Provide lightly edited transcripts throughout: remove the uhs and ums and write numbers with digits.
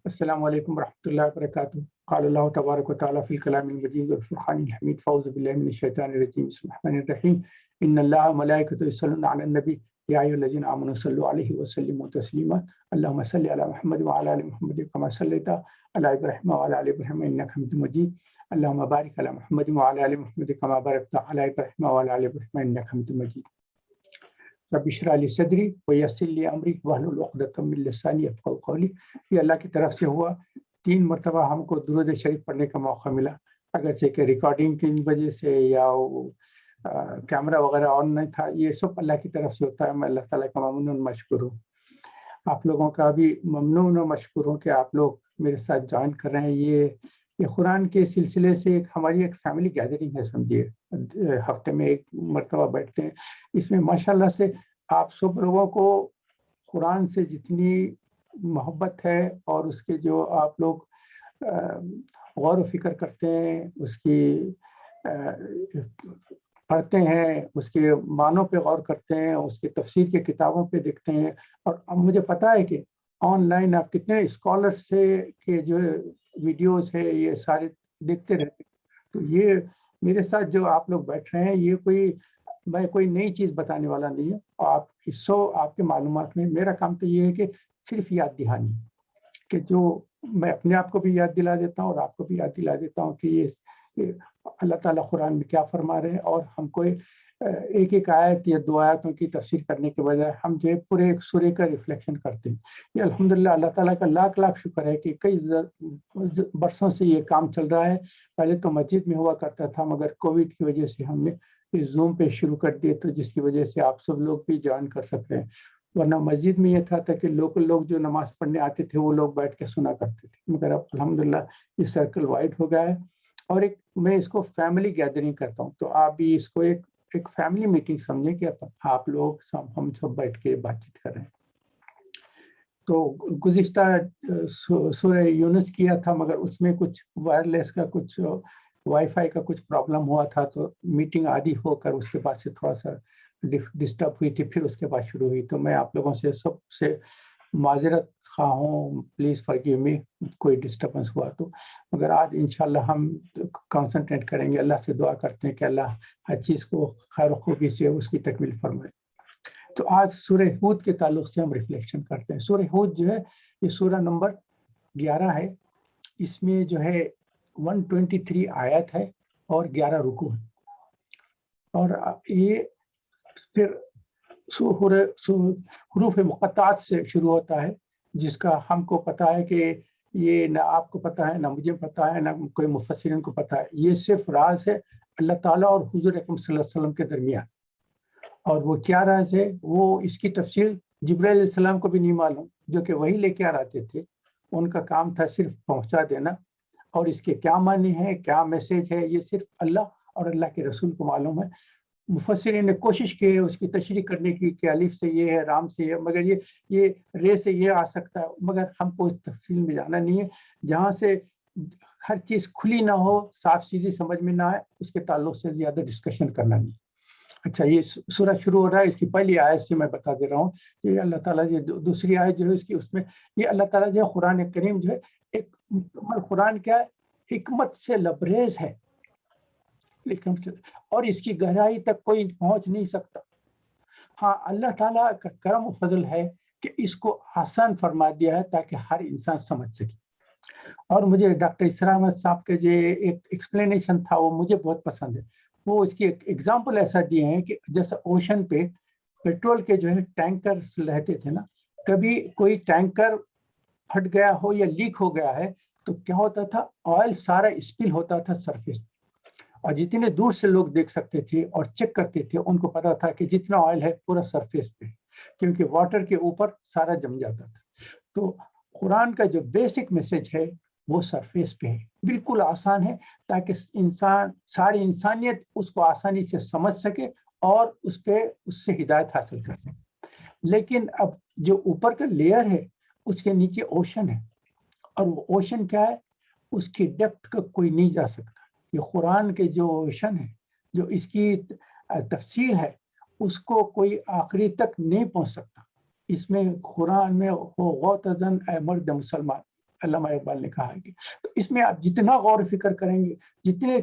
السلام علیکم ورحمۃ اللہ وبرکاتہ۔ قال اللہ تبارک و تعالیٰ فی الکلام المجید والفرقان الحمید فاعوذ باللہ من الشیطان الرجیم بسم اللہ الرحمن الرحیم ان اللہ ملائکۃ یصلون علی النبی یا ایھا الذین آمنوا صلوا علیہ وسلموا تسلیما اللهم صل علی محمد وعلی آل محمد کما صلیت علی ابراہیم وعلی آل ابراہیم انک حمید مجید اللهم بارک علی محمد وعلی آل محمد کما بارکت علی ابراہیم وعلی آل ابراہیم انک حمید مجید رب اشرح لی صدری ویسر لی امری واحلل عقدۃ من لسانی یفقہوا قولی۔ یہ اللہ کی طرف سے ہوا، 3 مرتبہ ہم کو درود شریف پڑھنے کا موقع ملا، اگرچہ کہ ریکارڈنگ کی وجہ سے یا کیمرہ وغیرہ آن نہیں تھا، یہ سب اللہ کی طرف سے ہوتا ہے۔ میں اللہ تعالیٰ کا ممنون مشکور ہوں، آپ لوگوں کا بھی ممنون و مشکور ہوں کہ آپ لوگ میرے ساتھ جوائن کر رہے ہیں۔ یہ قرآن کے سلسلے سے ہماری ایک فیملی گیدرنگ ہے، سمجھیے، ہفتے میں 1 مرتبہ بیٹھتے ہیں۔ اس میں ماشاءاللہ سے آپ سب لوگوں کو قرآن سے جتنی محبت ہے اور اس کے جو آپ لوگ غور و فکر کرتے ہیں، اس کی پڑھتے ہیں، اس کے معنوں پہ غور کرتے ہیں، اس کی تفسیر کے کتابوں پہ دیکھتے ہیں، اور اب مجھے پتہ ہے کہ آن لائن آپ کتنے اسکالرس سے کے جو ویڈیوز ہے یہ سارے دیکھتے رہتے ہیں۔ تو یہ میرے ساتھ جو آپ لوگ بیٹھ رہے ہیں، یہ میں کوئی نئی چیز بتانے والا نہیں ہے، آپ آپ کے معلومات میں میرا کام تو یہ ہے کہ صرف یاد دہانی، کہ جو میں اپنے آپ کو بھی یاد دلا دیتا ہوں اور آپ کو بھی یاد دلا دیتا ہوں کہ یہ اللہ تعالیٰ قرآن میں کیا فرما رہے ہیں، اور ہم کو ایک آیت یا 2 آیتوں کی تفسیر کرنے کے بجائے ہم جو ہے پورے ایک سورے کا ریفلیکشن کرتے ہیں۔ یہ الحمدللہ اللہ تعالیٰ کا لاکھ لاکھ شکر ہے کہ کئی برسوں سے یہ کام چل رہا ہے۔ پہلے تو مسجد میں ہوا کرتا تھا، مگر کووڈ کی وجہ سے ہم نے زوم پہ شروع کر دیے، تو جس کی وجہ سے آپ سب لوگ بھی جوائن کر سکتے ہیں۔ ورنہ مسجد میں یہ تھا کہ لوکل لوگ جو نماز پڑھنے آتے تھے وہ لوگ بیٹھ کے سنا کرتے تھے، مگر اب الحمدللہ یہ سرکل وائڈ ہو گیا ہے، اور میں اس کو فیملی گیدرنگ کرتا ہوں۔ تو آپ بھی اس کو ایک فیملی میٹنگ سمجھیں کہ آپ لوگ ہم سب بیٹھ کے بات چیت کر رہے ہیں۔ تو گزشتہ سورہ یونس کیا تھا، مگر اس میں کچھ وائرلیس کا کچھ وائی فائی کا کچھ پرابلم ہوا تھا، تو میٹنگ آدھی ہو کر اس کے بعد سے تھوڑا سا ڈسٹرب ہوئی تھی، پھر اس کے بعد شروع ہوئی۔ تو میں آپ لوگوں سے سب سے معذرت خواہ ہوں، پلیز فارگیو می کوئی ڈسٹربنس ہوا تو، مگر آج انشاءاللہ ہم کنسنٹریٹ کریں گے۔ اللہ سے دعا کرتے ہیں کہ اللہ ہر چیز کو خیر و خوبی سے اس کی تکمیل فرمائے۔ تو آج سورہ ہود کے تعلق سے ہم ریفلیکشن کرتے ہیں۔ سورہ ہود جو ہے یہ سورہ نمبر 11 ہے، اس میں جو ہے 123 آیت ہے اور 11 رکوع ہے، اور یہ پھر حروف مقطعات سے شروع ہوتا ہے، جس کا ہم کو پتہ ہے کہ یہ نہ آپ کو پتہ ہے، نہ مجھے پتہ ہے، نہ کوئی مفسرین کو پتہ ہے۔ یہ صرف راز ہے اللہ تعالیٰ اور حضور اکرم صلی اللہ علیہ وسلم کے درمیان، اور وہ کیا راز ہے، وہ اس کی تفصیل جبرائیل علیہ السلام کو بھی نہیں معلوم، جو کہ وہی لے کے آتے تھے، ان کا کام تھا صرف پہنچا دینا، اور اس کے کیا معنی ہے، کیا میسج ہے، یہ صرف اللہ اور اللہ کے رسول کو معلوم ہے۔ مفسرین نے کوشش کی ہے اس کی تشریح کرنے کی کہ الف سے یہ ہے، رام سے یہ، مگر یہ رے سے یہ آ سکتا ہے، مگر ہم کو اس تفصیل میں جانا نہیں ہے۔ جہاں سے ہر چیز کھلی نہ ہو، صاف سیدھی سمجھ میں نہ آئے، اس کے تعلق سے زیادہ ڈسکشن کرنا نہیں۔ اچھا، یہ سورہ شروع ہو رہا ہے، اس کی پہلی آیت سے میں بتا دے رہا ہوں کہ اللہ تعالیٰ یہ دوسری آیت جو ہے اس میں یہ اللہ تعالیٰ جو ہے قرآن کریم جو ہے ایک مکمل قرآن کیا ہے، حکمت سے لبریز ہے، اور اس کی گہرائی تک کوئی پہنچ نہیں سکتا۔ ہاں، اللہ تعالیٰ کا کرم و فضل ہے کہ اس کو آسان فرما دیا ہے تاکہ ہر انسان سمجھ سکے۔ اور مجھے ڈاکٹر اسرار احمد صاحب کے جو ایک ایکسپلینیشن تھا وہ مجھے بہت پسند ہے۔ وہ اس کی ایک ایگزامپل ایسا دیے ہیں کہ جیسے اوشن پہ پیٹرول کے جو ہے ٹینکر رہتے تھے نا، کبھی کوئی ٹینکر پھٹ گیا ہو یا لیک ہو گیا ہے تو کیا ہوتا تھا، آئل سارا اسپل ہوتا تھا سرفیس، اور جتنے دور سے لوگ دیکھ سکتے تھے اور چیک کرتے تھے، ان کو پتا تھا کہ جتنا آئل ہے پورا سرفیس پہ، کیونکہ واٹر کے اوپر سارا جم جاتا تھا۔ تو قرآن کا جو بیسک میسج ہے وہ سرفیس پہ ہے، بالکل آسان ہے، تاکہ ساری انسانیت اس کو آسانی سے سمجھ سکے اور اس سے ہدایت حاصل کر سکے۔ لیکن اب جو اوپر کا لیئر ہے اس کے نیچے اوشن ہے، اور وہ اوشن کیا ہے، اس کی ڈیپتھ کا کوئی نہیں جا سکتا۔ یہ قرآن کے جو اوشن ہے، جو اس کی تفسیر ہے، اس کو کوئی آخری تک نہیں پہنچ سکتا۔ اس میں قرآن میں ہو غوطہ زن اے مرد مسلمان، علامہ اقبال نے کہا ہے کہ تو اس میں آپ جتنا غور و فکر کریں گے، جتنے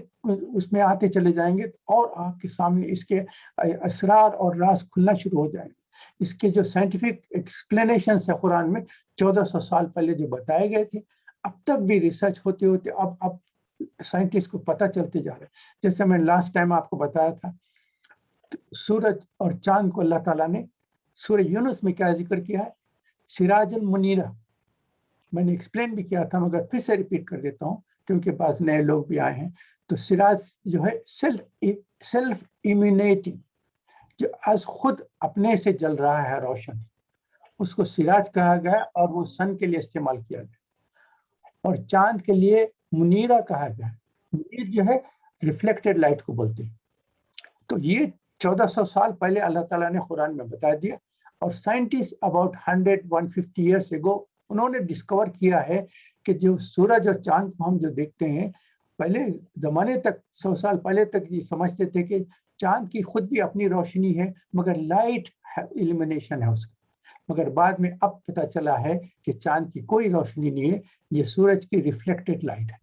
اس میں آتے چلے جائیں گے، اور آپ کے سامنے اس کے اسرار اور راز کھلنا شروع ہو جائیں گے. اس کے جو سائنٹیفک ایکسپلینیشنس ہے قرآن میں 1400 سال پہلے جو بتائے گئے تھے، اب تک بھی ریسرچ ہوتے ہوتے اب سائنٹسٹ کو پتہ چلتے جا رہے ہیں. جیسے میں لاسٹ ٹائم آپ کو بتایا تھا، سورج اور چاند کو اللہ تعالیٰ نے سورہ یونس میں کیا ذکر کیا ہے؟ سراج المنیرہ. میں نے ایکسپلین بھی کیا تھا مگر پھر سے ریپیٹ کر دیتا ہوں کیونکہ بعض نئے لوگ بھی آئے ہیں. تو سراج جو ہے سیلف ایمینیٹنگ، جو از خود اپنے سے جل رہا ہے روشن، اس کو سراج کہا گیا اور وہ سن کے لیے استعمال کیا گیا. اور چاند کے لیے منیرہ کہا گیا. منیر جو ہے ریفلیکٹڈ لائٹ کو بولتے ہیں. تو یہ 1400 سال پہلے اللہ تعالیٰ نے قرآن میں بتا دیا. اور سائنٹسٹ اباؤٹ 150 ایئرس اگو انہوں نے ڈسکور کیا ہے کہ جو سورج اور چاند کو ہم جو دیکھتے ہیں، پہلے زمانے تک 100 سال پہلے تک یہ سمجھتے تھے کہ چاند کی خود بھی اپنی روشنی ہے مگر لائٹ ایلیمنیشن ہے اس کا. مگر بعد میں اب پتہ چلا ہے کہ چاند کی کوئی روشنی نہیں ہے، یہ سورج کی ریفلیکٹڈ لائٹ ہے.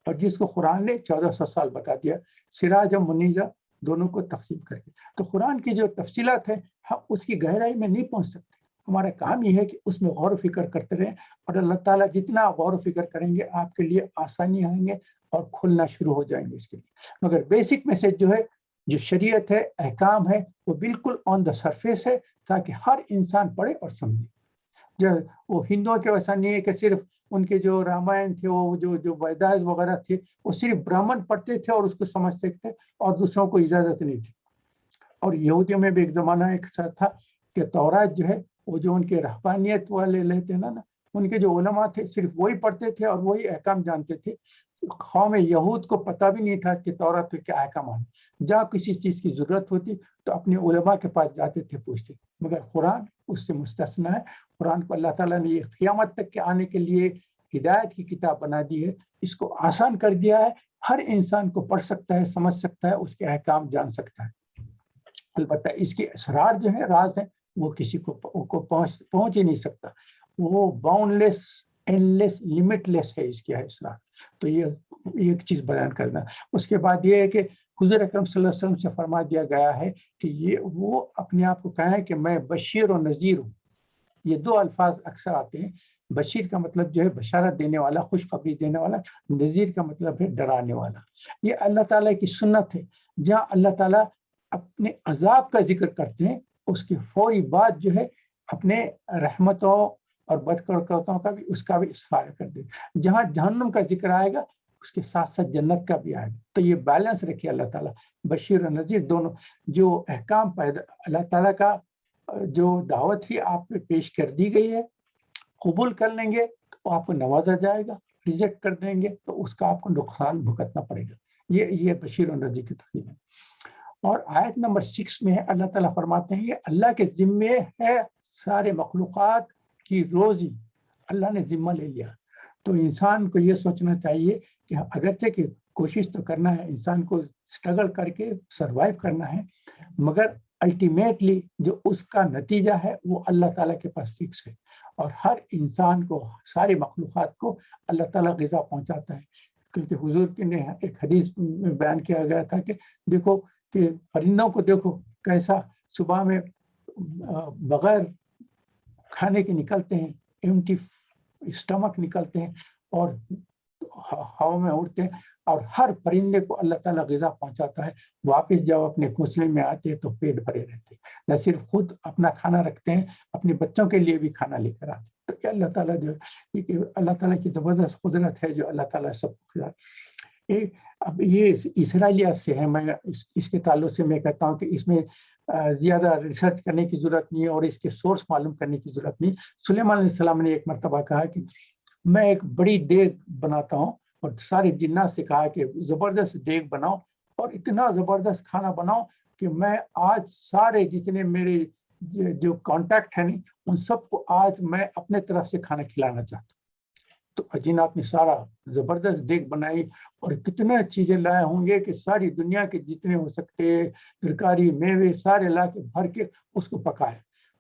اور جس کو قرآن نے 1400 سال بتا دیا، سراج اور منیرہ دونوں کو تقسیم کر کے. تو قرآن کی جو تفصیلات ہیں ہم اس کی گہرائی میں نہیں پہنچ سکتے. ہمارا کام یہ ہے کہ اس میں غور و فکر کرتے رہیں، اور اللہ تعالیٰ جتنا غور و فکر کریں گے آپ کے لیے آسانی آئیں گے اور کھلنا شروع ہو جائیں گے اس کے لیے. مگر بیسک میسج جو ہے، جو شریعت ہے، احکام ہے، وہ بالکل آن دا سرفیس ہے تاکہ ہر انسان پڑھے اور سمجھے. جو وہ ہندوؤں کے ویسا نہیں ہے کہ صرف ان کے جو رامائن تھے، وہ جو ویداز وغیرہ تھے، وہ صرف برہمن پڑھتے تھے اور اس کو سمجھتے تھے اور دوسروں کو اجازت نہیں تھی. اور یہودیوں میں بھی ایک زمانہ ایک ساتھ تھا کہ تورات جو ہے وہ جو ان کے رہبانیت والے لیتے ہیں نا، ان کے جو علماء تھے صرف وہی پڑھتے تھے اور وہی احکام جانتے تھے. قوم یہود کو پتہ بھی نہیں تھا کہ تورات کے کیا احکام ہیں. جہاں کسی چیز کی ضرورت ہوتی تو اپنے علماء کے پاس جاتے تھے، پوچھتے. مگر قرآن اس سے مستثنا ہے. قرآن کو اللہ تعالیٰ نے یہ قیامت تک کے آنے کے لیے ہدایت کی کتاب بنا دی ہے. اس کو آسان کر دیا ہے، ہر انسان کو پڑھ سکتا ہے، سمجھ سکتا ہے، اس کے احکام جان سکتا ہے. البتہ اس کے اسرار جو ہیں، راز ہیں، وہ کسی کو پہنچ ہی نہیں سکتا. وہ boundless, endless, limitless ہے اس کے اسرار. تو یہ ایک چیز بیان کرنا. اس کے بعد یہ ہے کہ حضور اکرم صلی اللہ علیہ وسلم سے فرما دیا گیا ہے کہ یہ وہ اپنے آپ کو کہیں کہ میں بشیر و نذیر ہوں. یہ دو الفاظ اکثر آتے ہیں. بشیر کا مطلب جو ہے بشارت دینے والا، خوشخبری دینے والا. نذیر کا مطلب ہے ڈرانے والا. یہ اللہ تعالیٰ کی سنت ہے. جہاں اللہ تعالیٰ اپنے عذاب کا ذکر کرتے ہیں، اس کے فوری بعد جو ہے اپنے رحمتوں اور بدکرکتوں کا بھی اس کا بھی اظہار کر دے. جہاں جہنم کا ذکر آئے گا اس کے ساتھ ساتھ جنت کا بھی آئے گا. تو یہ بیلنس رکھے اللہ تعالیٰ، بشیر و نذیر دونوں. جو احکام پیدا اللہ تعالیٰ کا جو دعوت ہی آپ پہ پیش کر دی گئی ہے، قبول کر لیں گے تو آپ کو نوازا جائے گا، ریجیکٹ کر دیں گے تو اس کا آپ کو نقصان بھگتنا پڑے گا. یہ بشیر و نذیر کی تقریر ہے. اور آیت نمبر 6 میں اللہ تعالیٰ فرماتے ہیں یہ اللہ کے ذمے ہے سارے مخلوقات کی روزی. اللہ نے ذمہ لے لیا. تو انسان کو یہ سوچنا چاہیے کہ اگرچہ کہ کوشش تو کرنا ہے، انسان کو اسٹرگل کر کے سروائیو کرنا ہے، مگر الٹیمیٹلی جو اس کا نتیجہ ہے وہ اللہ تعالیٰ کے پاس فکس ہے. اور ہر انسان کو، سارے مخلوقات کو اللہ تعالیٰ غذا پہنچاتا ہے. کیونکہ حضور نے ایک حدیث میں بیان کیا گیا تھا کہ دیکھو کہ پرندوں کو دیکھو کیسا صبح میں بغیر کھانے کے نکلتے ہیں، ایمٹی اسٹمک نکلتے ہیں اور ہوا میں اڑتے ہیں، اور ہر پرندے کو اللہ تعالیٰ غذا پہنچاتا ہے. واپس جب اپنے گھونسلے میں آتے ہیں تو پیٹ بھرے رہتے ہیں. نہ صرف خود اپنا کھانا رکھتے ہیں، اپنے بچوں کے لیے بھی کھانا لے کر آتے ہیں. تو کیا اللہ تعالیٰ جو اللہ تعالیٰ کی زبردست قدرت ہے جو اللہ تعالیٰ سب کو. اب یہ اسرائیلیات سے ہے. میں اس کے تعلق سے میں کہتا ہوں کہ اس میں زیادہ ریسرچ کرنے کی ضرورت نہیں ہے اور اس کے سورس معلوم کرنے کی ضرورت نہیں. سلیمان علیہ السلام نے ایک مرتبہ کہا کہ میں ایک بڑی دیگ بناتا ہوں، اور سارے جنات سے کہا کہ زبردست دیگ بناؤ اور اتنا زبردست کھانا بناؤ کہ میں آج سارے جتنے میرے جو کانٹیکٹ ہیں ان سب کو آج میں اپنے طرف سے کھانا کھلانا چاہتا ہوں. تو جنات نے سارا زبردست دیگ بنائی اور کتنے چیزیں لائے ہوں گے کہ ساری دنیا کے جتنے ہو سکتے ترکاری، میوے سارے لا کے بھر کے اس کو پکائے.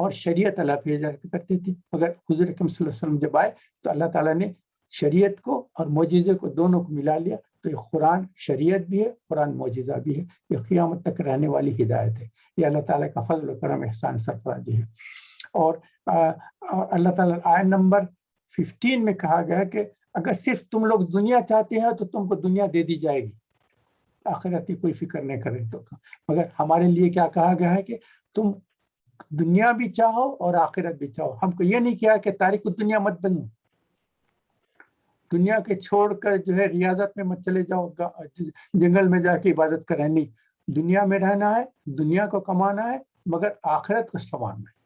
اور شریعت اللہ بھیجا کرتے تھے، مگر حضور اکرم صلی اللہ علیہ وسلم جب آئے تو اللہ تعالیٰ نے شریعت کو اور معجزے کو دونوں کو ملا لیا. تو یہ قرآن شریعت بھی ہے، قرآن معجزہ بھی ہے، یہ قیامت تک رہنے والی ہدایت ہے. یہ اللہ تعالیٰ کا فضل و کرم احسان سرفرازی ہے. اور اللہ تعالیٰ آیت نمبر 15 میں کہا گیا کہ اگر صرف تم لوگ دنیا چاہتے ہیں تو تم کو دنیا دے دی جائے گی، آخرت کی کوئی فکر نہیں کرے. تو مگر ہمارے لیے کیا کہا گیا ہے کہ تم دنیا بھی چاہو اور آخرت بھی چاہو. ہم کو یہ نہیں کیا کہ تاریخ دنیا مت بنو، دنیا کے چھوڑ کر جو ہے ریاضت میں مت چلے جاؤ، جنگل میں جا کے عبادت کریں. نہیں، دنیا میں رہنا ہے، دنیا کو کمانا ہے، مگر آخرت کو سنوارنا ہے.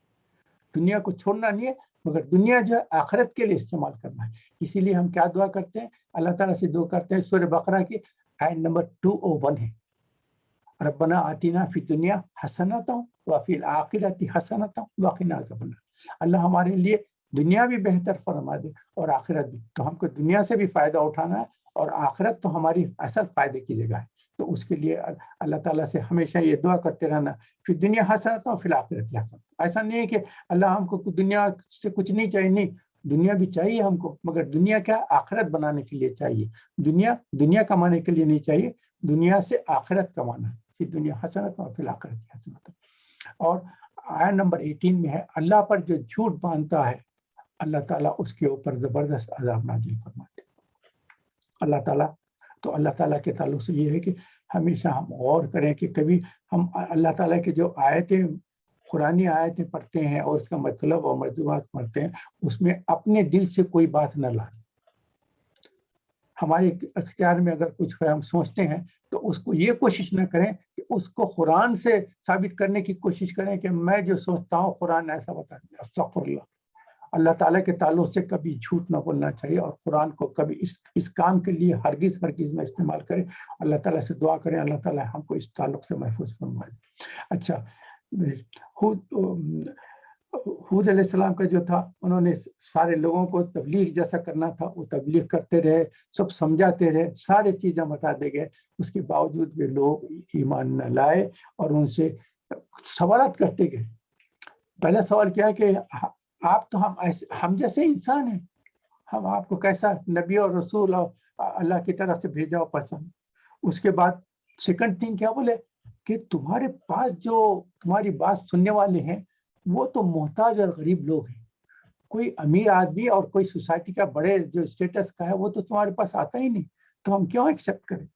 دنیا کو چھوڑنا نہیں ہے، مگر دنیا جو ہے آخرت کے لیے استعمال کرنا ہے. اسی لیے ہم کیا دعا کرتے ہیں؟ اللہ تعالیٰ سے دعا کرتے ہیں. سورہ بقرہ کی آیت نمبر 201 ہے، ربنا آتینا فی الدنیا حسنۃ وفی الآخرۃ حسنۃ وقنا عذاب النار. اللہ ہمارے لیے دنیا بھی بہتر فرما دے اور آخرت بھی. تو ہم کو دنیا سے بھی فائدہ اٹھانا ہے اور آخرت تو ہماری اصل فائدے کی جگہ ہے. تو اس کے لیے اللہ تعالیٰ سے ہمیشہ یہ دعا کرتے رہنا، فی دنیا حسنۃ و فی الآخرۃ حسنۃ. ایسا نہیں ہے کہ اللہ ہم کو دنیا سے کچھ نہیں چاہیے، نہیں، دنیا بھی چاہیے ہم کو، مگر دنیا کیا آخرت بنانے کے لیے چاہیے. دنیا کمانے کے لیے نہیں چاہیے، دنیا سے آخرت کمانا ہے. فی دنیا حسنۃ و فی الآخرۃ حسنۃ. اور آیت نمبر 18 میں ہے، اللہ پر جو جھوٹ باندھتا ہے اللہ تعالیٰ اس کے اوپر زبردست عذاب نازل فرماتے. اللہ تعالیٰ کے تعلق سے یہ ہے کہ ہمیشہ ہم غور کریں کہ کبھی ہم اللہ تعالیٰ کے جو آیتیں، قرآنی آیتیں پڑھتے ہیں اور اس کا مطلب اور موضوعات پڑھتے ہیں، اس میں اپنے دل سے کوئی بات نہ لائیں. ہمارے اختیار میں اگر کچھ ہے، ہم سوچتے ہیں تو اس کو یہ کوشش نہ کریں کہ اس کو قرآن سے ثابت کرنے کی کوشش کریں کہ میں جو سوچتا ہوں قرآن ایسا بتا دیا. استغفر اللہ. اللہ تعالیٰ کے تعلق سے کبھی جھوٹ نہ بولنا چاہیے، اور قرآن کو کبھی اس کام کے لیے ہرگز نہ استعمال کریں. اللہ تعالیٰ سے دعا کریں اللہ تعالیٰ ہم کو اس تعلق سے محفوظ فرمائے. اچھا، حود علیہ السلام کا جو تھا، انہوں نے سارے لوگوں کو تبلیغ جیسا کرنا تھا وہ تبلیغ کرتے رہے، سب سمجھاتے رہے، سارے چیزیں بتا دے گئے. اس کے باوجود بھی لوگ ایمان نہ لائے اور ان سے سوالات کرتے گئے. پہلا سوال کیا ہے کہ آپ تو ہم جیسے انسان ہیں، ہم آپ کو کیسا نبی اور رسول اور اللہ کی طرف سے بھیجا ہو پسند. اس کے بعد سیکنڈ تھنگ کیا بولے کہ تمہارے پاس جو تمہاری بات سننے والے ہیں وہ تو محتاج اور غریب لوگ ہیں. کوئی امیر آدمی اور کوئی سوسائٹی کا بڑے جو اسٹیٹس کا ہے وہ تو تمہارے پاس آتا ہی نہیں، تو ہم کیوں ایکسیپٹ کریں.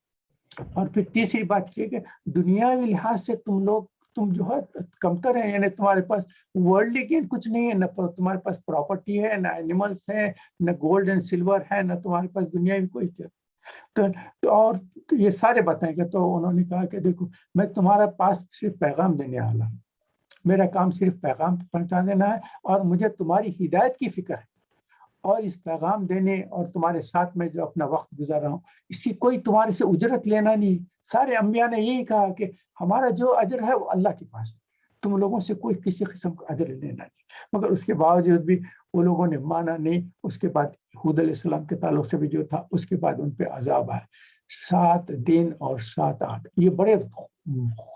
اور پھر تیسری بات یہ کہ دنیاوی لحاظ سے تم جو ہے کمتر ہیں، یعنی تمہارے پاس ورلڈلی گین کچھ نہیں ہے، نہ تمہارے پاس پراپرٹی ہے، نہ اینیملس ہیں، نہ گولڈ اینڈ سلور ہے، نہ تمہارے پاس دنیا میں کوئی اور یہ سارے بتائیں گے. تو انہوں نے کہا کہ دیکھو میں تمہارے پاس صرف پیغام دینے والا ہوں، میرا کام صرف پیغام پہنچا دینا ہے، اور مجھے تمہاری ہدایت کی فکر ہے، اور اس پیغام دینے اور تمہارے ساتھ میں جو اپنا وقت گزار رہا ہوں اس کی کوئی تمہارے سے اجرت لینا نہیں. سارے انبیاء نے یہی کہا کہ ہمارا جو اجر ہے وہ اللہ کے پاس ہے، تم لوگوں سے کوئی کسی قسم کا اجر لینا نہیں. مگر اس کے باوجود بھی وہ لوگوں نے مانا نہیں. اس کے بعد حود علیہ السلام کے تعلق سے بھی جو تھا، اس کے بعد ان پہ عذاب آئے 7 دن اور 7 رات. یہ بڑے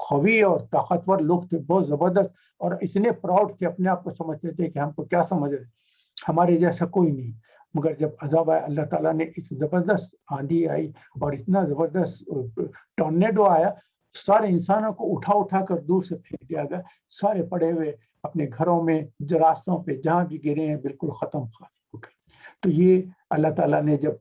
قوی اور طاقتور لوگ تھے، بہت زبردست، اور اتنے پراؤڈ تھے، اپنے آپ کو سمجھتے تھے کہ ہم کو کیا سمجھ رہے، ہمارے جیسا کوئی نہیں. مگر جب عذاب آیا، اللہ تعالیٰ نے اس زبردست آندھی آئی اور اتنا زبردست ٹورنیڈو آیا، سارے انسانوں کو اٹھا کر دور سے پھینک دیا گیا. سارے پڑے ہوئے اپنے گھروں میں، جو راستوں پہ جہاں بھی گرے ہیں بالکل ختم ہو گئے. تو یہ اللہ تعالیٰ نے جب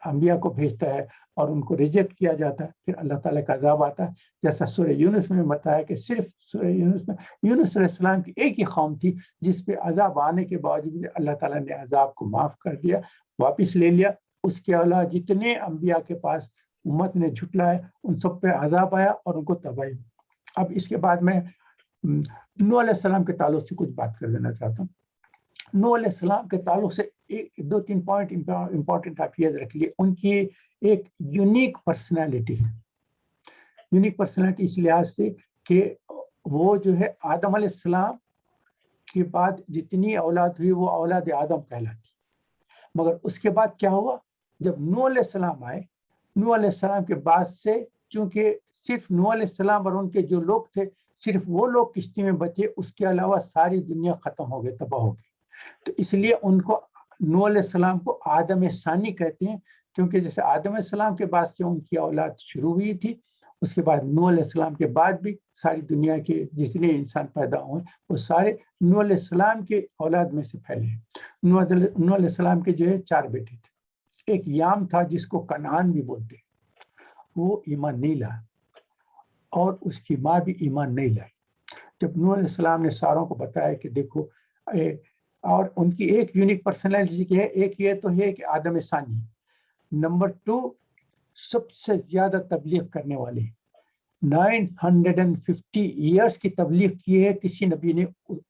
انبیاء کو بھیجتا ہے اور ان کو ریجیکٹ کیا جاتا ہے، پھر اللہ تعالیٰ کا عذاب آتا ہے. جیسا سورہ یونس میں بتایا کہ صرف سورہ یونس میں یونس علیہ السلام کی ایک ہی قوم تھی جس پہ عذاب آنے کے باوجود اللہ تعالیٰ نے عذاب کو معاف کر دیا، واپس لے لیا. اس کے علاوہ جتنے انبیاء کے پاس امت نے جھٹلایا ان سب پہ عذاب آیا اور ان کو تباہی. اب اس کے بعد میں نوح علیہ السلام کے تعلق سے کچھ بات کر دینا چاہتا ہوں. نوح علیہ السلام کے تعلق سے 2-3 پوائنٹ امپورٹنٹ آپ یاد رکھ لیے. ان کی ایک یونیک پرسنالٹی ہے. یونیک پرسنالٹی اس لحاظ سے کہ وہ جو ہے آدم علیہ السلام کے بعد جتنی اولاد ہوئی وہ اولاد آدم کہلاتی. مگر اس کے بعد کیا ہوا، جب نوح علیہ السلام آئے، نوح علیہ السلام کے بعد سے چونکہ صرف نوح علیہ السلام اور ان کے جو لوگ تھے صرف وہ لوگ کشتی میں بچے، اس کے علاوہ ساری دنیا ختم ہو گئی، تباہ ہو گئی. تو اس لیے ان کو نوح علیہ السلام کو آدم ثانی کہتے ہیں، کیونکہ جیسے آدم علیہ السلام کے بعد سے ان کی اولاد شروع ہوئی تھی، اس کے بعد نوح علیہ السلام کے بعد بھی ساری دنیا کے جتنے انسان پیدا ہوئے وہ سارے نوح علیہ السلام کے اولاد میں سے پھیلے ہیں. نوح علیہ السلام کے جو ہے 4 بیٹے تھے. ایک یام تھا جس کو کنعان بھی بولتے، وہ ایمان نہیں لایا، اور اس کی ماں بھی ایمان نہیں لائی. جب نوح علیہ السلام نے ساروں کو بتایا کہ دیکھو، اور ان کی ایک یونیک پرسنالٹی کی ہے، ایک یہ تو ہے کہ آدم ثانی، نمبر 2 سب سے زیادہ تبلیغ کرنے والے، 950 ایئرس کی تبلیغ کی ہے، کسی نبی نے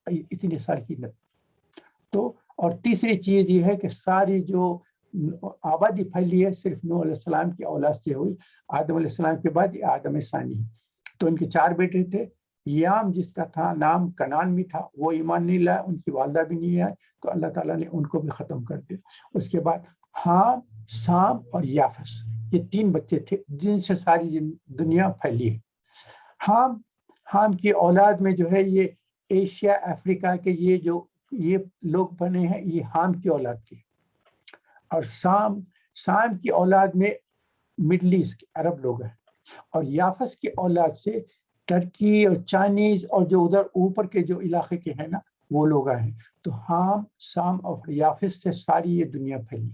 اتنے سال کی نہیں. تو اور تیسری چیز یہ ہے کہ ساری جو آبادی پھیلی ہے صرف نوح علیہ السلام کی اولاد سے ہوئی. آدم علیہ السلام کے بعد یہ آدم ثانی. تو ان کے 4 بیٹے تھے. یام جس کا تھا نام کنعان بھی تھا، وہ ایمان نہیں لایا، ان کی والدہ بھی نہیں آئی، تو اللہ تعالیٰ نے ان کو بھی ختم کر دیا. اس کے بعد حام، سام اور یافس، یہ 3 بچے تھے جن سے ساری دنیا پھیلی ہے. حام کی اولاد میں جو ہے یہ ایشیا افریقہ کے یہ لوگ بنے ہیں، یہ حام کی اولاد کے. اور سام کی اولاد میں مڈل ایسٹ کے عرب لوگ ہیں. اور یافس کی اولاد سے ترکی اور چائنیز اور جو ادھر اوپر کے جو علاقے کے ہیں نا وہ لوگ آئے ہیں. تو حام، سام اور یافس سے ساری یہ دنیا پھیلی.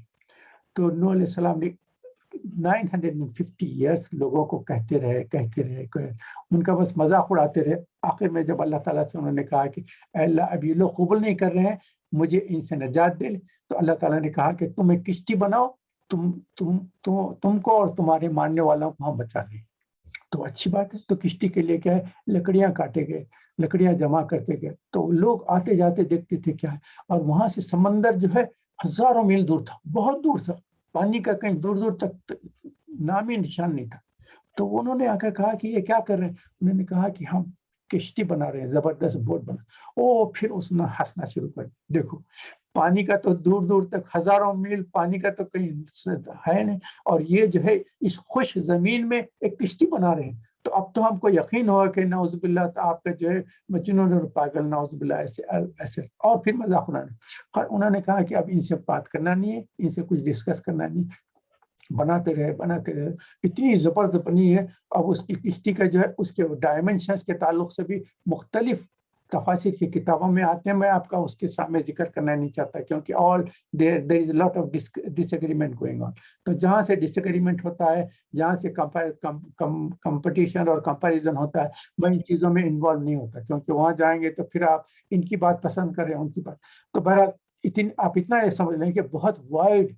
تو نوح علیہ السلام نے 950 ایئرس لوگوں کو کہتے رہے، ان کا بس مذاق اڑاتے رہے. آخر میں جب اللہ تعالیٰ سے انہوں نے کہا کہ اے اللہ اب یہ لوگ قبول نہیں کر رہے ہیں، مجھے ان سے نجات دے لے، تو اللہ تعالیٰ نے کہا کہ تم ایک کشتی بناؤ، تم کو اور تمہارے ماننے والوں کو ہم بچا لیں. تو اچھی بات ہے. تو کشتی کے لیے کیا ہے، لکڑیاں کاٹے گئے، لکڑیاں جمع کرتے گئے. تو لوگ آتے جاتے دیکھتے تھے کیا ہے، اور وہاں سے سمندر جو ہے ہزاروں میل دور تھا، بہت دور تھا، پانی کا کہیں دور دور تک نام ہی نشان نہیں تھا. تو انہوں نے آ کر کہا کہ یہ کیا کر رہے ہیں؟ انہوں نے کہا کہ ہم کشتی بنا رہے ہیں، زبردست بوٹ بنا. پھر اس نے ہنسنا شروع کر دیا. دیکھو پانی کا تو دور دور تک ہزاروں میل پانی کا تو کہیں ہے نہیں، اور یہ جو ہے اس خوش زمین میں ایک کشتی بنا رہے ہیں. تو اب تو ہم کو یقین ہوا کہ نعوذ باللہ آپ کا جو ہے مجنون اور پاگل، نعوذ باللہ ایسے. اور پھر مذاق انہوں نے کہا کہ اب ان سے بات کرنا نہیں ہے، ان سے کچھ ڈسکس کرنا نہیں. بناتے رہے، اتنی زبردست بنی ہے. اب اس کی کشتی کا جو ہے اس کے ڈائمنشنز کے تعلق سے بھی مختلف تفاسیر کی کتابوں میں آتے ہیں. میں آپ کا اس کے سامنے ذکر کرنا نہیں چاہتا کیونکہ there is a lot of disagreement going on. تو جہاں سے ڈسگریمنٹ ہوتا ہے، جہاں سے کمپٹیشن اور کمپیریزن ہوتا ہے، میں ان چیزوں میں انوالو نہیں ہوتا، کیونکہ وہاں جائیں گے تو پھر آپ ان کی بات پسند کریں، ان کی بات. تو بہرحال آپ اتنا یہ سمجھ لیں کہ بہت وائڈ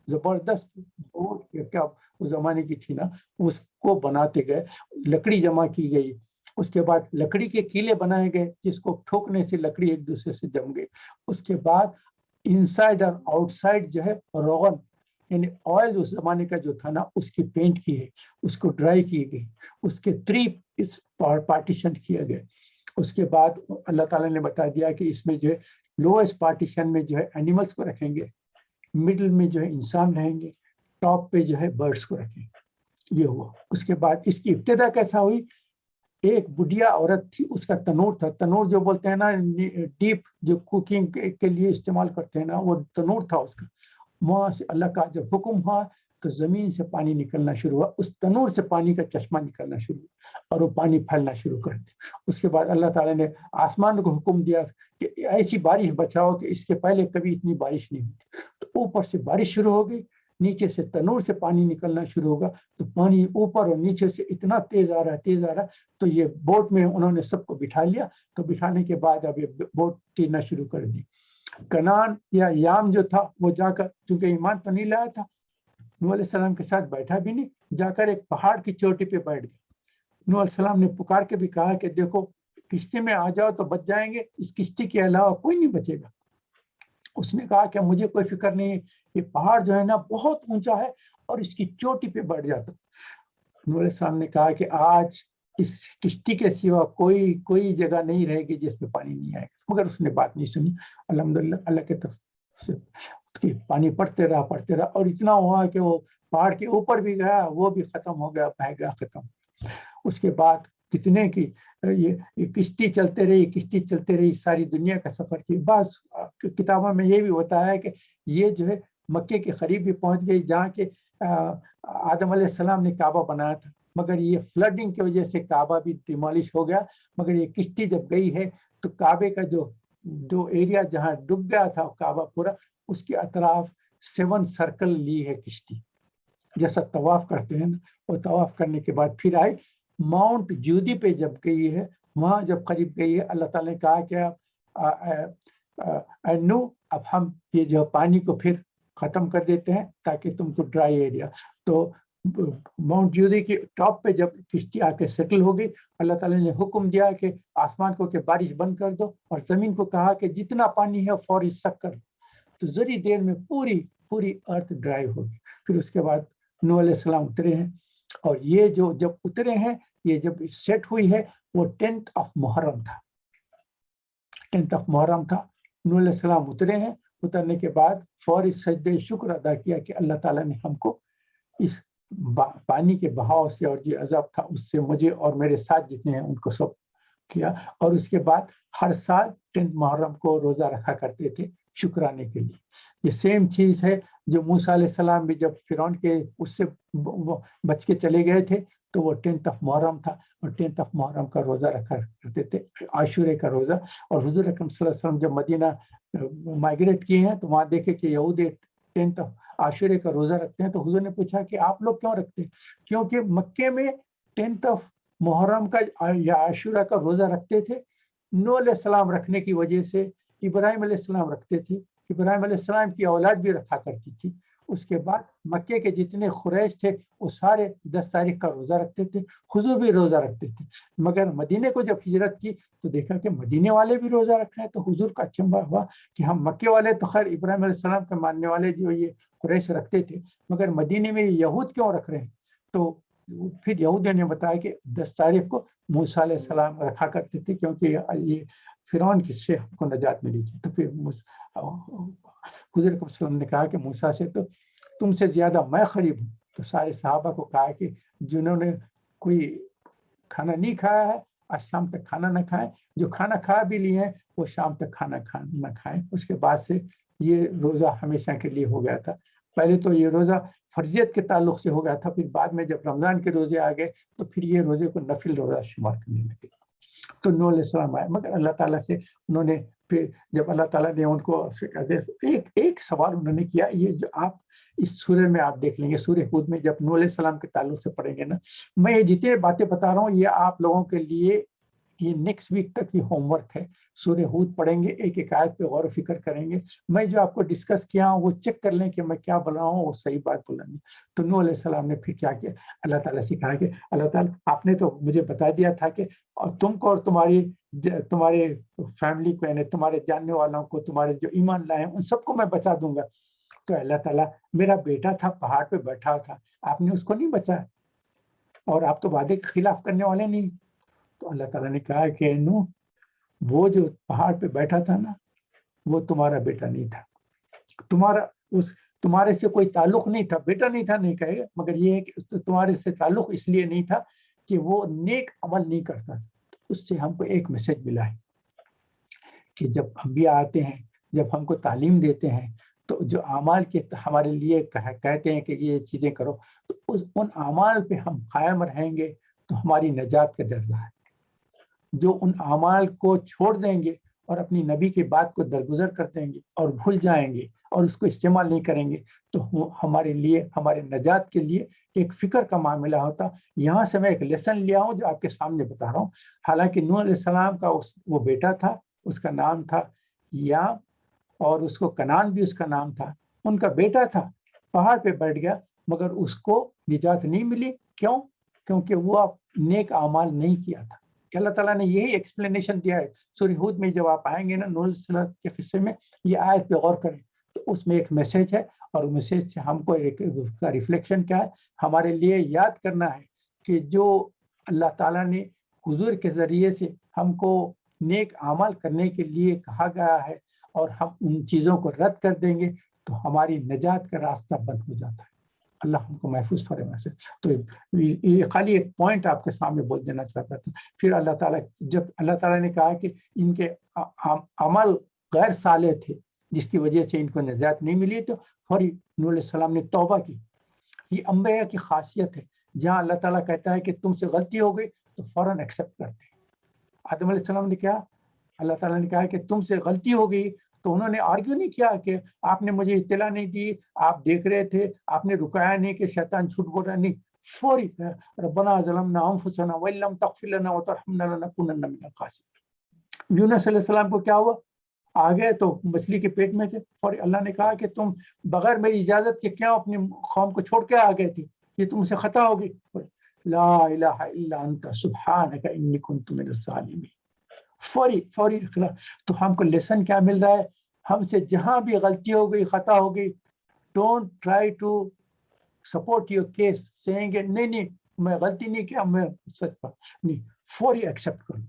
زبردست بوٹ کیا اس زمانے کی تھی نا، اس کو بناتے گئے. لکڑی جمع کی گئی، اس کے بعد لکڑی کے کیلے بنائے گئے جس کو ٹھوکنے سے لکڑی ایک دوسرے سے جم گئی. اس کے بعد انسائڈ اور آؤٹ سائڈ جو ہے روغن یعنی آئل اس زمانے کا جو تھا نا اس کی پینٹ کی ہے، اس کو ڈرائی کی گئی، اس کے 3 پارٹیشن کیے گئے. اس کے بعد اللہ تعالیٰ نے بتا دیا کہ اس میں جو ہے لوئسٹ پارٹیشن میں جو ہے اینیملس کو رکھیں گے، مڈل میں جو ہے انسان رہیں گے، ٹاپ پہ جو ہے برڈس کو رکھیں گے. یہ ہوا. اس کے بعد اس کی ابتدا کیسا ہوئی؟ ایک بڑھیا عورت تھی، اس کا تنور تھا. تنور جو بولتے ہیں نا ڈیپ جو کوکنگ کے لیے استعمال کرتے ہیں نا، وہ تنور تھا اس کا. وہاں سے اللہ کا جب حکم ہوا تو زمین سے پانی نکلنا شروع ہوا، اس تنور سے پانی کا چشمہ نکلنا شروع ہوا اور وہ پانی پھیلنا شروع کر دیا. اس کے بعد اللہ تعالیٰ نے آسمان کو حکم دیا کہ ایسی بارش بچاؤ کہ اس کے پہلے کبھی اتنی بارش نہیں ہوتی. تو اوپر سے بارش شروع ہو گئی، نیچے سے تنور سے پانی نکلنا شروع ہوگا. تو پانی اوپر اور نیچے سے اتنا تیز آ رہا. تو یہ بوٹ میں انہوں نے سب کو بٹھا لیا. تو بٹھانے کے بعد اب یہ بوٹ تیرنا شروع کر دی. کنعان یا یام جو تھا وہ جا کر، چونکہ ایمان تو نہیں لایا تھا، نوح علیہ السلام کے ساتھ بیٹھا بھی نہیں، جا کر ایک پہاڑ کی چوٹی پہ بیٹھ گیا. نوح علیہ السلام نے پکار کے بھی کہا کہ دیکھو کشتی میں آ جاؤ تو بچ جائیں گے، اس کشتی کے علاوہ کوئی نہیں بچے گا. اس نے کہا کہ مجھے کوئی فکر نہیں ہے، یہ پہاڑ جو ہے نا بہت اونچا ہے اور اس کی چوٹی پہ بیٹھ جاتا. نوح علیہ السلام نے کہا کہ آج اس کشتی کے سوا کوئی جگہ نہیں رہے گی جس میں پانی نہیں آئے گا. مگر اس نے بات نہیں سنی. الحمدللہ اللہ کے طرف سے پانی پڑتے رہا اور اتنا ہوا کہ وہ پہاڑ کے اوپر بھی گیا، وہ بھی ختم ہو گیا، بہہ گیا، ختم. اس کے بعد کتنے کی یہ کشتی چلتے رہی ساری دنیا کا سفر کی. بعض کتابوں میں یہ بھی بتایا ہے کہ یہ جو ہے مکے کے قریب بھی پہنچ گئی جہاں کے آدم علیہ السلام نے کعبہ بنایا تھا، مگر یہ فلڈنگ کی وجہ سے کعبہ بھی ڈیمالش ہو گیا. مگر یہ کشتی جب گئی ہے تو کعبے کا جو ایریا جہاں ڈوب گیا تھا کعبہ پورا، اس کے اطراف 7 سرکل لی ہے کشتی، جیسا طواف کرتے ہیں نا. وہ طواف کرنے کے بعد پھر آئے ماؤنٹ جودی پہ جب گئی ہے، وہاں جب قریب گئی ہے اللہ تعالیٰ نے کہا کہ نو اب ہم یہ جو پانی کو پھر ختم کر دیتے ہیں تاکہ تم کو ڈرائی ایریا. تو ماؤنٹ جودی کی ٹاپ پہ جب کشتی آ کے سیٹل ہو گئی، اللہ تعالیٰ نے حکم دیا کہ آسمان کو کہ بارش بند کر دو، اور زمین کو کہا کہ جتنا پانی ہے فوری سک کر. تو ذری دیر میں پوری ارتھ ڈرائی ہوگی. پھر اس کے بعد نوح علیہ السلام اترے ہیں، اور یہ جو جب اترے ہیں، یہ جب سیٹ ہوئی ہے وہ 10th of محرم تھا. 10th of محرم تھا. نوح علیہ السلام اترے ہیں. اترنے کے بعد فوری سجدہ شکر ادا کیا کہ اللہ تعالیٰ نے ہم کو اس پانی کے بہاؤ سے اور جو عذاب تھا اس سے مجھے اور میرے ساتھ جتنے ہیں ان کو سب کیا. اور اس کے بعد ہر سال 10 محرم کو روزہ رکھا کرتے تھے شکرانے کے لیے. یہ سیم چیز ہے جو موسیٰ علیہ السلام بھی جب فرعون کے اس سے بچ کے چلے گئے تھے تو وہ 10th of محرم تھا، اور 10th of محرم کا روزہ رکھا کرتے تھے، عاشورے کا روزہ. اور حضور اکرم صلی اللہ علیہ وسلم جب مدینہ مائگریٹ کیے ہیں تو وہاں دیکھے کہ یہود 10th of عاشورے کا روزہ رکھتے ہیں. تو حضور نے پوچھا کہ آپ لوگ کیوں رکھتے ہیں؟ کیونکہ مکے میں 10th of محرم کا یا عاشورہ کا روزہ رکھتے تھے. نوح علیہ السلام رکھنے کی وجہ سے ابراہیم علیہ السلام رکھتے تھے، ابراہیم علیہ السلام کی اولاد بھی رکھا کرتی تھی. اس کے بعد مکے کے جتنے قریش تھے وہ سارے 10 تاریخ کا روزہ رکھتے تھے، حضور بھی روزہ رکھتے تھے. مگر مدینے کو جب ہجرت کی تو دیکھا کہ مدینے والے بھی روزہ رکھ رہے ہیں، تو حضور کا اچنبھا ہوا کہ ہم مکے والے تو خیر ابراہیم علیہ السلام کے ماننے والے جو یہ قریش رکھتے تھے، مگر مدینے میں یہود کیوں رکھ رہے ہیں؟ تو پھر یہودیوں نے بتایا کہ 10 تاریخ کو موسیٰ علیہ السلام رکھا کرتے تھے کیونکہ یہ فرعون کی سے ہم کو نجات ملی تھی. تو پھر حضور صلی اللہ علیہ وسلم نے کہا کہ موسیٰ سے تو تم سے زیادہ میں قریب ہوں. تو سارے صحابہ کو کہا کہ جنہوں نے کوئی کھانا نہیں کھایا ہے آج شام تک کھانا نہ کھائیں، جو کھانا کھا بھی لیے ہیں وہ شام تک کھانا نہ کھائیں. اس کے بعد سے یہ روزہ ہمیشہ کے لیے ہو گیا تھا. پہلے تو یہ روزہ فرضیت کے تعلق سے ہو گیا تھا، پھر بعد میں جب رمضان کے روزے آ گئے تو پھر یہ روزے کو نفل روزہ شمار کرنے لگے. تو نوح علیہ السلام آئے، مگر اللہ تعالیٰ سے انہوں نے پھر جب اللہ تعالیٰ نے ان کو ایک سوال انہوں نے کیا، یہ جو آپ اس سورہ میں آپ دیکھ لیں گے، سورہ ہود میں جب نوح علیہ السلام کے تعلق سے پڑھیں گے نا، میں یہ جتنے باتیں بتا رہا ہوں یہ آپ لوگوں کے لیے یہ نیکسٹ ویک تک یہ ہوم ورک ہے. سورہ ہود پڑھیں گے، ایک ایک آیت پہ غور و فکر کریں گے. میں جو آپ کو ڈسکس کیا ہوں وہ چیک کر لیں کہ میں کیا بول رہا ہوں وہ صحیح بات بولا نہیں. تو نوح علیہ السلام نے پھر کیا کیا، اللہ تعالیٰ سے کہا کہ اللہ تعالیٰ آپ نے تو مجھے بتا دیا تھا کہ تم کو اور تمہارے فیملی کو، یعنی تمہارے جاننے والوں کو، تمہارے جو ایمان لائے ہیں ان سب کو میں بچا دوں گا. تو اللہ تعالیٰ میرا بیٹا تھا پہاڑ پہ بیٹھا تھا، آپ نے اس کو نہیں بچایا، اور آپ تو وعدے کے خلاف کرنے والے نہیں. تو اللہ تعالیٰ نے کہا کہ نوح وہ جو پہاڑ پہ بیٹھا تھا نا وہ تمہارا بیٹا نہیں تھا، تمہارے سے کوئی تعلق نہیں تھا، بیٹا نہیں تھا نہیں کہے گا، مگر یہ ہے کہ تمہارے سے تعلق اس لیے نہیں تھا کہ وہ نیک عمل نہیں کرتا تھا. تو اس سے ہم کو ایک میسج ملا ہے کہ جب انبیاء آتے ہیں، جب ہم کو تعلیم دیتے ہیں تو جو اعمال کے ہمارے لیے کہتے ہیں کہ یہ چیزیں کرو، تو ان اعمال پہ ہم قائم رہیں گے تو ہماری نجات کا درجہ ہے. جو ان اعمال کو چھوڑ دیں گے اور اپنی نبی کی بات کو درگزر کر دیں گے اور بھول جائیں گے اور اس کو استعمال نہیں کریں گے تو ہمارے لیے، ہمارے نجات کے لیے ایک فکر کا معاملہ ہوتا. یہاں سے میں ایک لیسن لیا ہوں جو آپ کے سامنے بتا رہا ہوں. حالانکہ نوح علیہ السلام کا وہ بیٹا تھا، اس کا نام تھا یا، اور اس کو کنان بھی اس کا نام تھا، ان کا بیٹا تھا، پہاڑ پہ بیٹھ گیا مگر اس کو نجات نہیں ملی. کیوں؟ کیونکہ وہ نیک اعمال نہیں کیا تھا. اللہ تعالیٰ نے یہی ایکسپلینیشن دیا ہے سورہ ہود میں. جب آپ آئیں گے نا نوح علیہ السلام کے قصے میں، یہ آیت پہ غور کریں تو اس میں ایک میسج ہے، اور میسج سے ہم کو ایک کا ریفلیکشن کیا ہے، ہمارے لیے یاد کرنا ہے کہ جو اللہ تعالیٰ نے حضور کے ذریعے سے ہم کو نیک اعمال کرنے کے لیے کہا گیا ہے اور ہم ان چیزوں کو رد کر دیں گے تو ہماری نجات کا راستہ بند ہو جاتا ہے. اللہ ہم کو محفوظ فرمائے سے. تو یہ خالی ایک پوائنٹ آپ کے سامنے بول دینا چاہتا تھا. پھر اللہ تعالیٰ جب اللہ تعالیٰ نے کہا کہ ان کے عمل غیر صالح تھے جس کی وجہ سے ان کو نجات نہیں ملی، تو فوری نوح علیہ السلام نے توبہ کی. یہ انبیاء کی خاصیت ہے، جہاں اللہ تعالیٰ کہتا ہے کہ تم سے غلطی ہو گئی تو فوراً ایکسیپٹ کرتے ہیں. آدم علیہ السلام نے کیا، اللہ تعالیٰ نے کہا کہ تم سے غلطی ہو گئی، تو انہوں نے آرگیو نہیں کیا کہ آپ نے مجھے اطلاع نہیں دی، آپ دیکھ رہے تھے، آپ نے رکایا نہیں کہ شیطان جھوٹ بول رہا. نہیں، فوری ربنا ظلمنا انفسنا وان لم تغفر لنا وترحمنا لنکونن من الخاسرین. یونس علیہ السلام کو کیا ہوا، آ گئے تو مچھلی کے پیٹ میں تھے، اور اللہ نے کہا کہ تم بغیر میری اجازت کے کیا اپنی قوم کو چھوڑ کے آ گئے تھے، یہ تم سے خطا ہوگی. لا الہ الا انت سبحانک انی کنت من الظالمین. فوری اخلاص. تو ہم کو لیسن کیا مل رہا ہے، ہم سے جہاں بھی غلطی ہو گئی، خطا ہو گئی، don't try to support your case seeing نہیں میں غلطی نہیں کیا، میں سچ پر نہیں. فوری ایکسیپٹ کرو،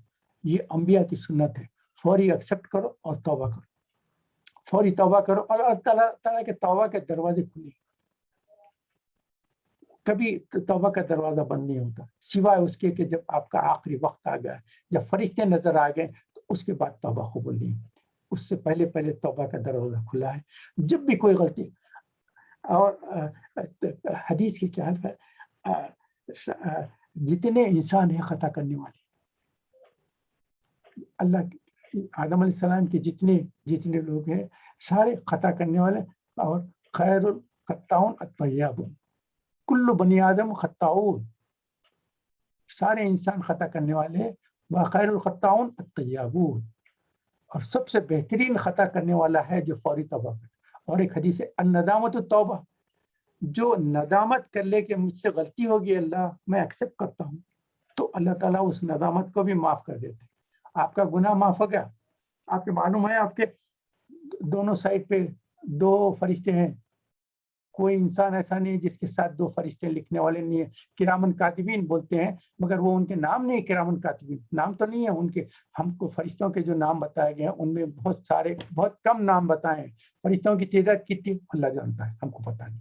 یہ انبیاء کی سنت ہے. فوری ایکسیپٹ کرو اور توبہ کرو، فوری توبہ کرو، اور اللہ تعالیٰ کے توبہ کے دروازے کھلے. کبھی توبہ کا دروازہ بند نہیں ہوتا سوائے اس کے کہ جب آپ کا آخری وقت آ گیا، جب فرشتے نظر آ گئے تو اس کے بعد توبہ قبول نہیں ہوتی. اس سے پہلے توبہ کا دروازہ کھلا ہے. جب بھی کوئی غلطی، اور حدیث کی کیا ہے، جتنے انسان ہیں خطا کرنے والے، اللہ آدم علیہ السلام کے جتنے لوگ ہیں سارے خطا کرنے والے، اور خیر الخطاؤن التوابون، کل بنی آدم خطاؤن، سارے انسان خطا کرنے والے ہیں. وخیر الخطاؤن التوابون، اور سب سے بہترین خطا کرنے والا ہے جو فوری توبہ کرے. اور ایک حدیث ہے الندامت التوبہ، جو ندامت کر لے کہ مجھ سے غلطی ہوگی اللہ میں ایکسیپٹ کرتا ہوں، تو اللہ تعالیٰ اس ندامت کو بھی معاف کر دیتے. آپ کا گناہ معاف ہو گیا. آپ کے معلوم ہے آپ کے دونوں سائڈ پہ 2 فرشتے ہیں، کوئی انسان ایسا نہیں جس کے ساتھ 2 فرشتے لکھنے والے نہیں ہیں. کرامن کاتبین بولتے ہیں، مگر وہ ان کے نام نہیں. کرامن کاتبین نام تو نہیں ہے ان کے. ہم کو فرشتوں کے جو نام بتائے گئے ہیں ان میں بہت کم نام بتائے ہیں. فرشتوں کی تعداد کتنی اللہ جانتا ہے، ہم کو پتہ نہیں.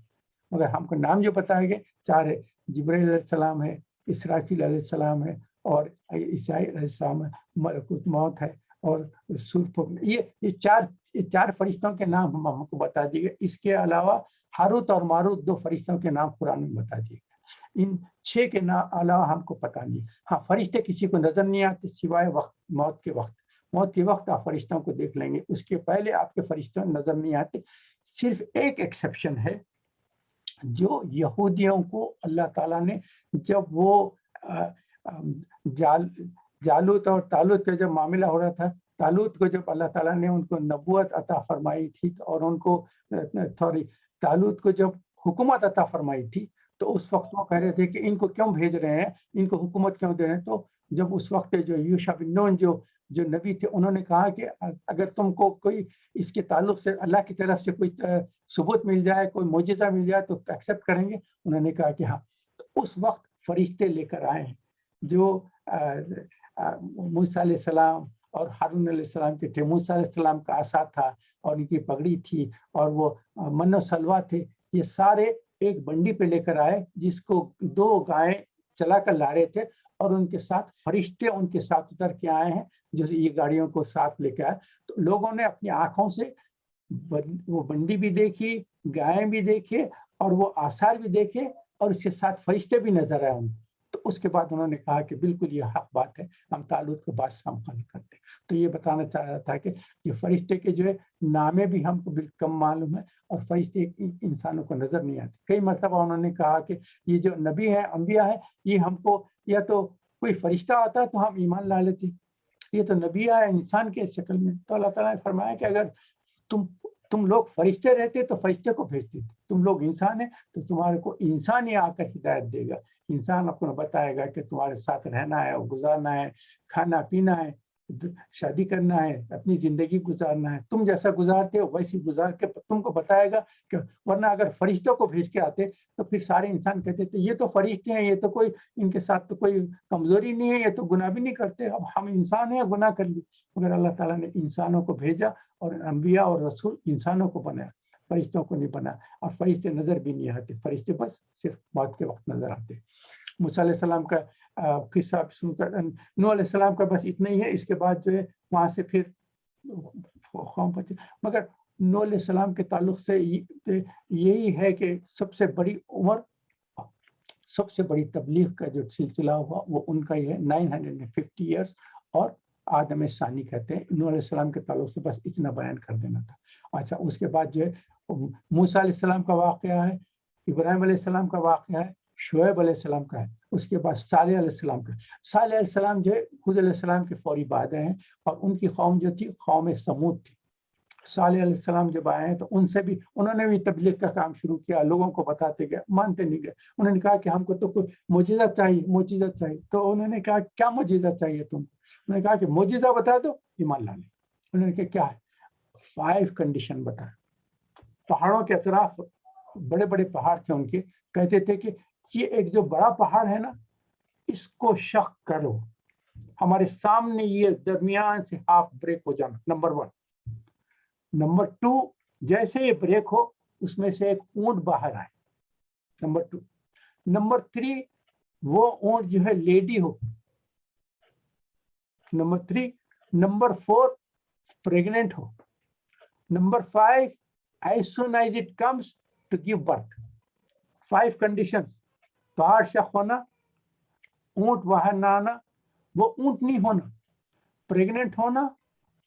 مگر ہم کو نام جو بتائے گئے 4 ہے. جبرائیل علیہ السلام ہے، اسرافیل علیہ السلام ہے، اور عیسائی علیہ السلام ہے، ملکوت موت ہے، اور یہ 4 فرشتوں کے نام ہم کو بتا دیے گئے. اس کے علاوہ ہاروت اور ماروت 2 فرشتوں کے نام قرآن میں بتا دیے گئے. ان 6 کے علاوہ ہم کو پتہ نہیں. ہاں، فرشتے کسی کو نظر نہیں آتے سوائے موت کے وقت آپ فرشتوں کو دیکھ لیں گے، اس کے پہلے آپ کے فرشتوں نظر نہیں آتے. صرف ایک ایکسیپشن ہے، جو یہودیوں کو اللہ تعالیٰ نے جب وہ جالوت اور طالوت کا جب معاملہ ہو رہا تھا، طالوت کو جب اللہ تعالیٰ نے ان کو نبوت عطا فرمائی تھی، اور ان کو طالوت کو جب حکومت عطا فرمائی تھی، تو اس وقت وہ کہہ رہے تھے کہ ان کو کیوں بھیج رہے ہیں، ان کو حکومت کیوں دے رہے ہیں. تو جب اس وقت جو یوشع بن نون جو نبی تھے، انہوں نے کہا کہ اگر تم کو کوئی اس کے تعلق سے اللہ کی طرف سے کوئی ثبوت مل جائے، کوئی معجزہ مل جائے تو ایکسیپٹ کریں گے. انہوں نے کہا کہ ہاں. تو اس وقت فرشتے لے کر آئے ہیں جو موسیٰ علیہ السلام اور ہارون علیہ السلام کے تھے. موسیٰ علیہ السلام کا عصا تھا، اور ان کی پگڑی تھی، اور وہ من و سلوا تھے. یہ سارے ایک بنڈی پہ لے کر آئے، جس کو 2 گائیں چلا کر لا رہے تھے، اور ان کے ساتھ فرشتے ان کے ساتھ اتر کے آئے ہیں جو یہ گاڑیوں کو ساتھ لے کے آئے. تو لوگوں نے اپنی آنکھوں سے وہ بنڈی بھی دیکھی، گائیں بھی دیکھے، اور وہ آثار بھی دیکھے، اور اس کے ساتھ فرشتے بھی نظر آئے ان کو. تو اس کے بعد انہوں نے کہا کہ بالکل یہ حق بات ہے، ہم طالوت کو بادشاہ مقرر کرتے ہیں. تو یہ بتانا چاہ رہا تھا کہ یہ فرشتے کے جو ہے نامے بھی ہم کو بالکل کم معلوم ہے، اور فرشتے انسانوں کو نظر نہیں آتے. کئی مرتبہ انہوں نے کہا کہ یہ جو نبی ہیں، انبیاء ہیں، یہ ہم کو یا تو کوئی فرشتہ آتا تو ہم ایمان لا لیتے، یہ تو نبی ہے انسان کے شکل میں. تو اللہ تعالیٰ نے فرمایا کہ اگر تم لوگ فرشتے رہتے تو فرشتے کو بھیجتے تھے، تم لوگ انسان ہیں تو تمہارے کو انسان ہی آ کر ہدایت دے گا. انسان اپنا بتائے گا کہ تمہارے ساتھ رہنا ہے، گزارنا ہے، کھانا پینا ہے، شادی کرنا ہے، اپنی زندگی گزارنا ہے. تم جیسا گزارتے ہو ویسی گزار کے تم کو بتائے گا. کہ ورنہ اگر فرشتوں کو بھیج کے آتے تو پھر سارے انسان کہتے تھے یہ تو فرشتے ہیں، یہ تو کوئی ان کے ساتھ تو کوئی کمزوری نہیں ہے، یہ تو گناہ بھی نہیں کرتے، اب ہم انسان ہیں گناہ کر لی. مگر اللہ تعالیٰ نے انسانوں کو بھیجا، اور انبیاء اور رسول انسانوں کو بنایا. فرشتوں کو نہیں بنا, اور فرشتے نظر بھی نہیں آتے, فرشتے بس صرف موت کے وقت نظر آتے. موسیٰ علیہ السلام کا قصہ سن کر, نوح علیہ السلام کا بس اتنا ہی ہے, اس کے بعد جو ہے وہاں سے پھر قوم پہنچے. مگر نوح علیہ السلام کے تعلق سے یہی ہے کہ سب سے بڑی عمر, سب سے بڑی تبلیغ کا جو سلسلہ ہوا وہ ان کا ہی ہے, 950 ایئرس. اور آدم ثانی کہتے ہیں, نوح علیہ السلام کے تعلق سے بس اتنا بیان کر دینا تھا. اچھا, اس کے بعد جو ہے موسیٰ علیہ السلام کا واقعہ ہے, ابراہیم علیہ السلام کا واقعہ ہے, شعیب علیہ السلام کا ہے, اس کے بعد صالح علیہ السلام کا. صالح علیہ السلام جو ہے حود علیہ السلام کے فوری بعد ہیں, اور ان کی قوم جو تھی قوم سمود تھی. صالح علیہ السلام جب آئے ہیں تو ان سے بھی انہوں نے بھی تبلیغ کا کام شروع کیا, لوگوں کو بتاتے گئے, مانتے نہیں گئے. انہوں نے کہا کہ ہم کو تو کوئی معجزہ چاہیے, معجزہ چاہیے. تو انہوں نے کہا کیا معجزہ چاہیے تم؟ انہوں نے کہا کہ معجزہ بتا دو, ایمان لا لیں. انہوں نے کہا کیا ہے؟ 5 کنڈیشن بتائے. پہاڑوں کے اطراف بڑے بڑے پہاڑ تھے ان کے, کہتے تھے کہ یہ ایک جو بڑا پہاڑ ہے نا, اس کو شق کرو, ہمارے سامنے یہ درمیان سے ہاف بریک ہو جانا, نمبر 1. نمبر 2, جیسے یہ بریک ہو اس میں سے ایک اونٹ باہر آئے, نمبر 2. نمبر 3, وہ اونٹ جو ہے لیڈی ہو, نمبر 3. نمبر 4, پریگننٹ ہو. Number 5, as soon as it comes to give birth. 5 conditions. پہاڑ شق ہونا, اونٹ باہر نہ آنا, وہ اونٹ نہیں ہونا, پریگننٹ ہونا,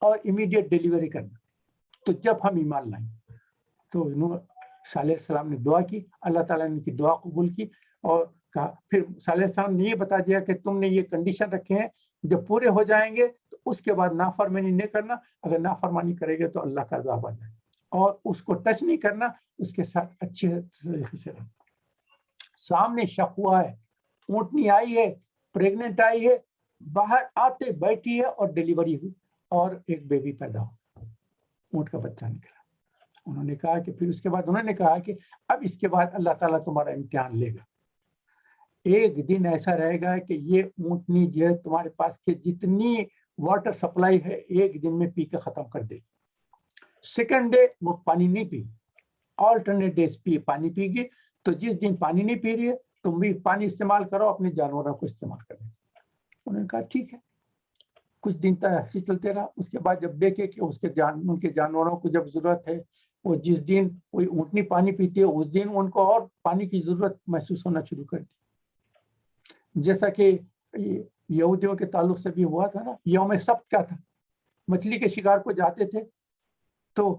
اور امیڈیٹ ڈیلیوری کرنا. تو جب ہم ایمان لائیں تو صالح علیہ السلام نے دعا کی, اللہ تعالیٰ نے ان کی دعا قبول کی, اور کہا, پھر صالح علیہ السلام نے یہ بتا دیا کہ تم نے یہ کنڈیشن رکھے ہیں, جب پورے ہو جائیں گے تو اس کے بعد نافرمانی نہیں کرنا, اگر نافرمانی کرے گے تو اللہ کا عذاب آ جائے, اور اس کو ٹچ نہیں کرنا, اس کے ساتھ اچھے طریقے سے رہنا. سامنے شق ہوا ہے, اونٹنی آئی ہے, پریگننٹ آئی ہے, باہر آتے بیٹھی ہے, اور ڈیلیوری ہوئی, اور ایک بیبی پیدا ہو, اونٹ کا بچہ نکلا. انہوں نے کہا کہ پھر اس کے بعد انہوں نے کہا کہ اب اس کے بعد اللہ تعالیٰ تمہارا امتحان لے گا. ایک دن ایسا رہے گا کہ یہ اونٹنی جو ہے تمہارے پاس کے جتنی واٹر سپلائی ہے ایک دن میں پی کے ختم کر دے گی. سیکنڈ ڈے وہ پانی نہیں پی, آلٹرنیٹ ڈیز پانی پی گی. تو جس دن پانی نہیں پی رہی ہے تم بھی پانی استعمال کرو, اپنے جانوروں کو استعمال کرو. انہوں نے کہا ٹھیک ہے. کچھ دن تک ایسے چلتے رہا. اس کے بعد جب دیکھے کہ اس کے ان کے جانوروں کو جب ضرورت ہے, وہ جس دن کوئی اونٹنی پانی پیتی ہے اس دن ان کو اور پانی کی ضرورت محسوس ہونا شروع کر دی. جیسا کہ یہودیوں کے تعلق سے بھی ہوا تھا نا, یوم سبت کیا تھا, مچھلی کے شکار کو جاتے تھے تو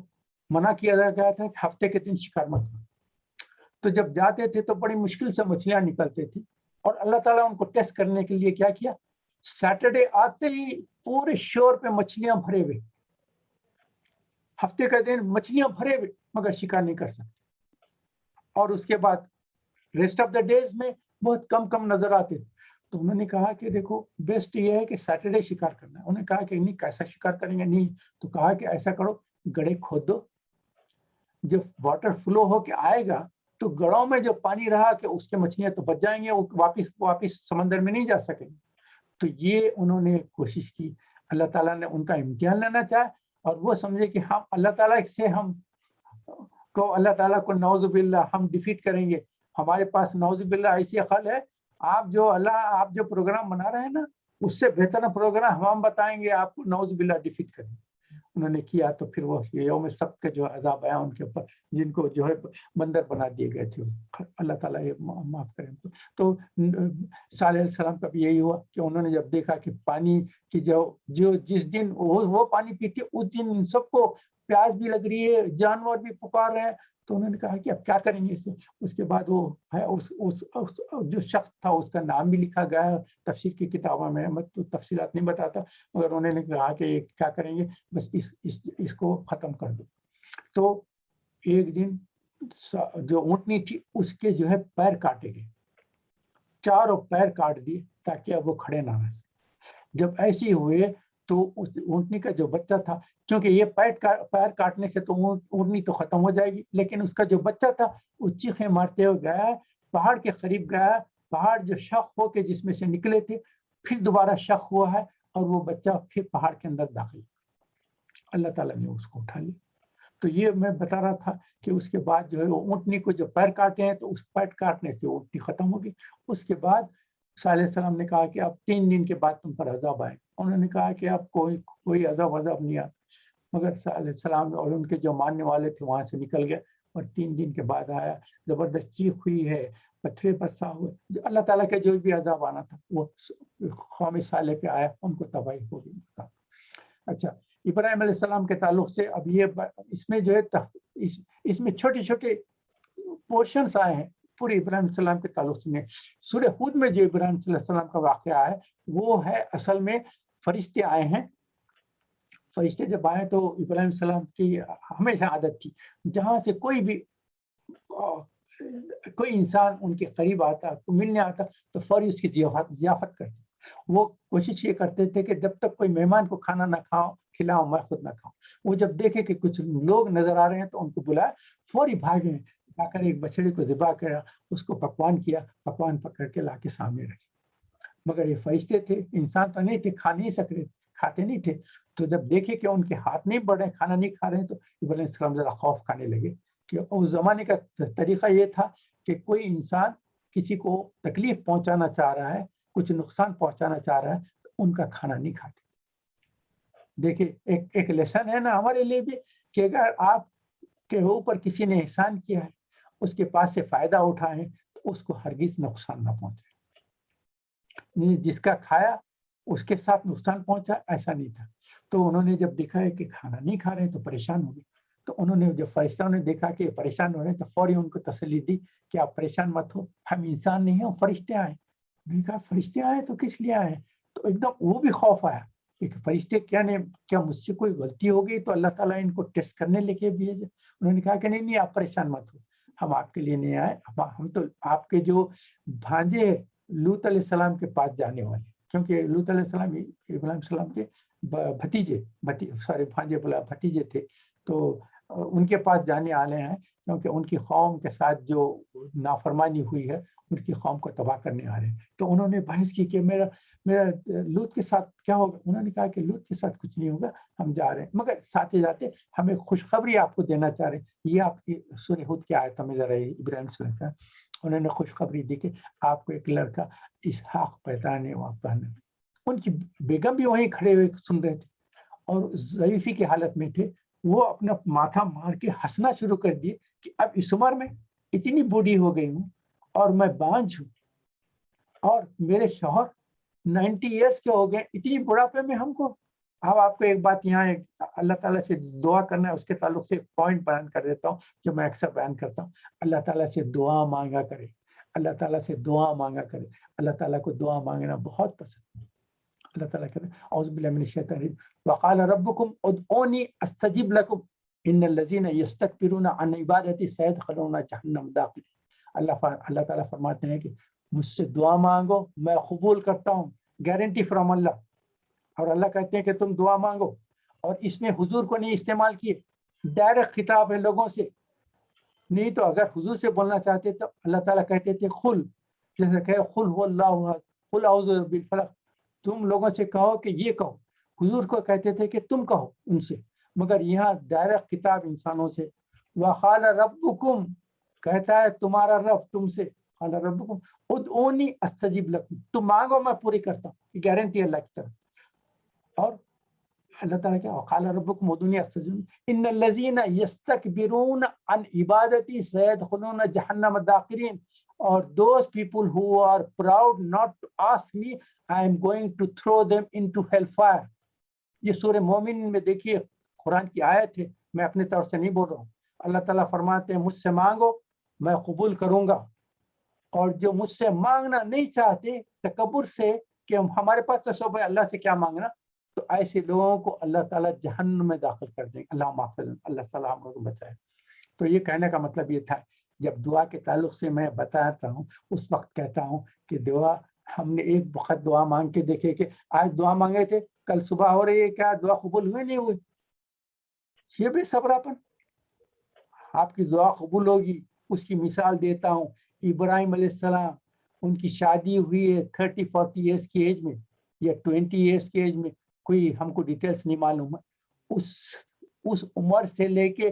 منع کیا گیا تھا کہ ہفتے کے دن شکار مت کرو. تو جب جاتے تھے تو بڑی مشکل سے مچھلیاں نکلتے تھے, اور اللہ تعالیٰ ان کو ٹیسٹ کرنے کے لیے کیا کیا, سیٹرڈے آتے ہی پورے شور پہ مچھلیاں بھرے ہوئے, ہفتے کا دن مچھلیاں بھرے ہوئے, مگر شکار نہیں کر سکتے. اور اس کے بعد ریسٹ آف دا ڈیز میں بہت کم کم نظر آتے تھے. تو انہوں نے کہا کہ دیکھو بیسٹ یہ ہے کہ سیٹرڈے شکار کرنا ہے. انہوں نے کہا کہ نہیں, کیسا شکار کریں گے, نہیں. تو کہا کہ ایسا کرو, گڑھے کھود دو, جب واٹر فلو ہو کے آئے گا تو گڑھوں میں جو پانی رہا کہ اس کے مچھلیاں تو بچ جائیں گے, وہ واپس سمندر میں نہیں جا سکیں گے. تو یہ انہوں نے کوشش کی. اللہ تعالیٰ نے ان کا امتحان لینا چاہا, اور وہ سمجھے کہ ہم اللہ تعالیٰ سے ہم کو, اللہ تعالیٰ کو نعوذ باللہ ہم ڈیفیٹ کریں گے. ہمارے پاس نعوذ باللہ ایسی عقل ہے, آپ جو پروگرام بنا رہے ہیں نا, اس سے بہتر پروگرام ہم بتائیں گے آپ کو, نعوذ باللہ ڈیفیٹ کریں گے. انہوں نے کیا تو پھر وہ یوم سبت کا جو عذاب آیا ان کے اوپر, جن کو جو ہے بندر بنا دیے گئے تھے, اللہ تعالیٰ یہ معاف کریں. تو صالح علیہ السلام کا بھی یہی ہوا کہ انہوں نے جب دیکھا کہ پانی کی جو جس دن وہ پانی پیتے اس دن ان سب کو پیاس بھی لگ رہی ہے, جانور بھی پکار رہے ہیں, تو انہوں نے کہا کہ اب کیا کریں گے. اس کے بعد وہ ہے جو شخص تھا اس کا نام بھی لکھا گیا ہے تفسیر کی کتابوں میں, میں تو تفصیلات نہیں بتاتا, مگر انہوں نے کہا کہ کیا کریں گے, بس اس کو ختم کر دو. تو ایک دن جو اونٹنی تھی اس کے جو ہے پیر کاٹے گئے, چاروں پیر کاٹ دیے تاکہ اب وہ کھڑے نہ رہ سکے. جب ایسے ہوئے تو اس اونٹنی کا جو بچہ تھا, کیونکہ یہ پیر کاٹنے سے تو اونٹنی تو ختم ہو جائے گی, لیکن اس کا جو بچہ تھا وہ چیخیں مارتے ہوئے گیا, پہاڑ کے قریب گیا. پہاڑ جو شق ہو کے جس میں سے نکلے تھے پھر دوبارہ شق ہوا ہے, اور وہ بچہ پھر پہاڑ کے اندر داخل. اللہ تعالیٰ نے اس کو اٹھا لیا. تو یہ میں بتا رہا تھا کہ اس کے بعد جو ہے وہ اونٹنی کو جو پیر کاٹے ہیں تو اس پیر کاٹنے سے اونٹنی ختم ہوگی. اس کے بعد صالح علیہ السلام نے کہا کہ اب 3 دن کے بعد تم پر عذاب آئے. انہوں نے کہا کہ اب کوئی عذاب نہیں آتا. مگر صالح علیہ السلام اور ان کے جو ماننے والے تھے وہاں سے نکل گئے اور 3 دن کے بعد آیا. زبردست چیخ ہوئی ہے, پتھرے برسا ہوئے. جو اللہ تعالیٰ کا جو بھی عذاب آنا تھا وہ قوم صالح پہ آیا, ان کو تباہی ہو گئی. اچھا, ابراہیم علیہ السلام کے تعلق سے اب یہ اس میں جو ہے اس میں چھوٹے چھوٹے پورشنز آئے ہیں پورے ابراہیم علیہ السلام کے تعلق سے. سورہ ہود میں جو ابراہیم علیہ السلام کا واقعہ ہے وہ ہے اصل میں فرشتے آئے ہیں. فرشتے جب آئے تو ابراہیم علیہ السلام کی ہمیشہ عادت تھی جہاں سے کوئی انسان ان کے قریب آتا, ملنے آتا تو فوری اس کی ضیافت کرتے. وہ کوشش یہ کرتے تھے کہ جب تک کوئی مہمان کو کھانا نہ کھلاؤں میں خود نہ کھاؤں. وہ جب دیکھے کہ کچھ لوگ نظر آ رہے ہیں تو ان کو بلایا, فوری بھاگے, جا کر ایک بچڑے کو ذبح کرا, اس کو پکوان کیا, پکوان پکڑ کے لا کے سامنے رکھے. مگر یہ فرشتے تھے, انسان تو نہیں تھے, کھا نہیں سک رہے, کھاتے نہیں تھے. تو جب دیکھے کہ ان کے ہاتھ نہیں بڑھ رہے, کھانا نہیں کھا رہے ہیں, تو ابراہیم علیہ السلام ذرا خوف کھانے لگے کہ اس زمانے کا طریقہ یہ تھا کہ کوئی انسان کسی کو تکلیف پہنچانا چاہ رہا ہے, کچھ نقصان پہنچانا چاہ رہا ہے, تو ان کا کھانا نہیں کھاتے. دیکھیں ایک لیسن ہے نا ہمارے لیے بھی کہ اگر آپ کے اوپر کسی نے احسان کیا ہے, اس کے پاس سے فائدہ اٹھائیں تو اس کو ہرگز نقصان نہ پہنچے. جس کا کھایا اس کے ساتھ نقصان پہنچا, ایسا نہیں تھا. تو انہوں نے جب دیکھا ہے کہ کھانا نہیں کھا رہے تو پریشان ہو گئے. تو انہوں نے جب فرشتوں نے دیکھا کہ پریشان ہو رہے ہیں تو فوری ان کو تسلی دی کہ آپ پریشان مت ہو, ہم انسان نہیں ہیں, ہم فرشتے آئے. انہوں نے کہا فرشتے آئے تو کس لیے آئے؟ تو ایک دم وہ بھی خوف آیا کہ فرشتے کیا مجھ سے کوئی غلطی ہو گئی تو اللہ تعالیٰ ان کو ٹیسٹ کرنے لے کے بھیجے. انہوں نے کہا کہ نہیں آپ پریشان مت ہو, ہم آپ کے لیے نہیں آئے, ہم تو آپ کے جو بھانجے لوط علیہ السلام کے پاس جانے والے, کیونکہ لوط علیہ السلام ابراہیم علیہ السلام کے بھتیجے تھے. تو ان کے پاس جانے والے ہیں کیونکہ ان کی قوم کے ساتھ جو نافرمانی ہوئی ہے ان کی قوم کو تباہ کرنے آ رہے ہیں. تو انہوں نے بحث کی کہ میرا لوط کے ساتھ کیا ہوگا. انہوں نے کہا کہ لوط کے ساتھ کچھ نہیں ہوگا, ہم جا رہے ہیں, مگر ساتھ جاتے ہمیں خوشخبری آپ کو دینا چاہ رہے ہیں. یہ آپ کی سورہ ہود کی آیت میں ذرا ابراہیم علیہ السلام کا انہوں نے خوشخبری دی کہ آپ کو ایک لڑکا اسحاق پیدا ہے. ان کی بیگم بھی وہیں کھڑے ہوئے سن رہے تھے اور ضعیفی کی حالت میں تھے. وہ اپنا ماتھا مار کے ہنسنا شروع کر دیے کہ اب اس عمر میں اتنی بوڑھی ہو گئی ہوں اور میں بانجھ ہوں اور میرے شوہر 90 ایئرس کے ہو گئے, اتنی بڑھاپے میں ہم کو. اب آپ کو ایک بات یہاں اللہ تعالیٰ سے دعا کرنا ہے, اس کے تعلق سے ایک پوائنٹ بیان کر دیتا ہوں جو میں اکثر بیان کرتا ہوں. اللہ تعالیٰ سے دعا مانگا کرے, اللہ تعالیٰ سے دعا مانگا کرے. اللہ تعالیٰ کو دعا مانگنا بہت پسند ہے. اللہ تعالیٰ کہتے ہیں اعوذ باللہ من الشیطان الرجیم وقال ربکم ادعونی استجب لکم ان الذین یستکبرون عن عبادتی سیدخلون جہنم داخلین. اللہ تعالیٰ فرماتے ہیں کہ مجھ سے دعا مانگو, میں قبول کرتا ہوں, گارنٹی فرام اللہ. اور اللہ کہتے ہیں کہ تم دعا مانگو, اور اس میں حضور کو نہیں استعمال کیے, ڈائریکٹ خطاب ہے لوگوں سے. نہیں تو اگر حضور سے بولنا چاہتے تو اللہ تعالیٰ کہتے تھے خل, جیسے کہ خل هو اللہ احد قل اعوذ بالفلق, تم لوگوں سے کہو کہ یہ کہو. حضور کو کہتے تھے کہ تم کہو ان سے, مگر یہاں دائرہ خطاب انسانوں سے. وقال ربکم, کہتا ہے تمہارا رب تم سے, قال ربکم ادعونی استجب لکم, تم مانگو میں پوری کرتا ہوں. یہ گارنٹی اللہ کی طرف. اور اللہ تعالیٰ کیا وقال ربکم ادعونی استجب ان الذین یستکبرون عن عبادتی سیدخلون جہنم داخرین. اور those people who are proud not to ask me, I am going to throw them into hellfire. یہ سورہ مومن میں دیکھیے قرآن کی آیت ہے, میں اپنے طرف سے نہیں بول رہا ہوں. اللہ تعالیٰ فرماتے ہیں مجھ سے مانگو میں قبول کروں گا, اور جو مجھ سے مانگنا نہیں چاہتے تکبر سے کہ ہمارے پاس تو سب ہے, اللہ سے کیا مانگنا, تو ایسے لوگوں کو اللہ تعالیٰ جہنم میں داخل کر دیں گے. اللہ محفوظ, اللہ تعالیٰ ہم لوگوں کو بچائے. تو یہ کہنے کا مطلب یہ تھا, جب دعا کے تعلق سے میں بتاتا ہوں اس وقت کہتا ہوں کہ دعا ہم نے ایک وقت دعا مانگ کے دیکھے کہ آج دعا مانگے تھے, کل صبح ہو رہی ہے, کیا دعا قبول ہوئی نہیں ہوئی. یہ بھی صبراپن. آپ کی دعا قبول ہوگی, اس کی مثال دیتا ہوں. ابراہیم علیہ السلام, ان کی شادی ہوئی ہے 30-40 ایئرس کی ایج میں یا 20 ایئرس کی ایج میں, کوئی ہم کو ڈیٹیلز نہیں معلوم ہے. اس عمر سے لے کے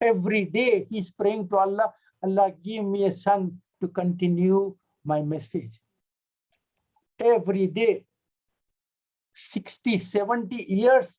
every day he is praying to Allah, Allah give me a son to continue my message. Every day 60-70 years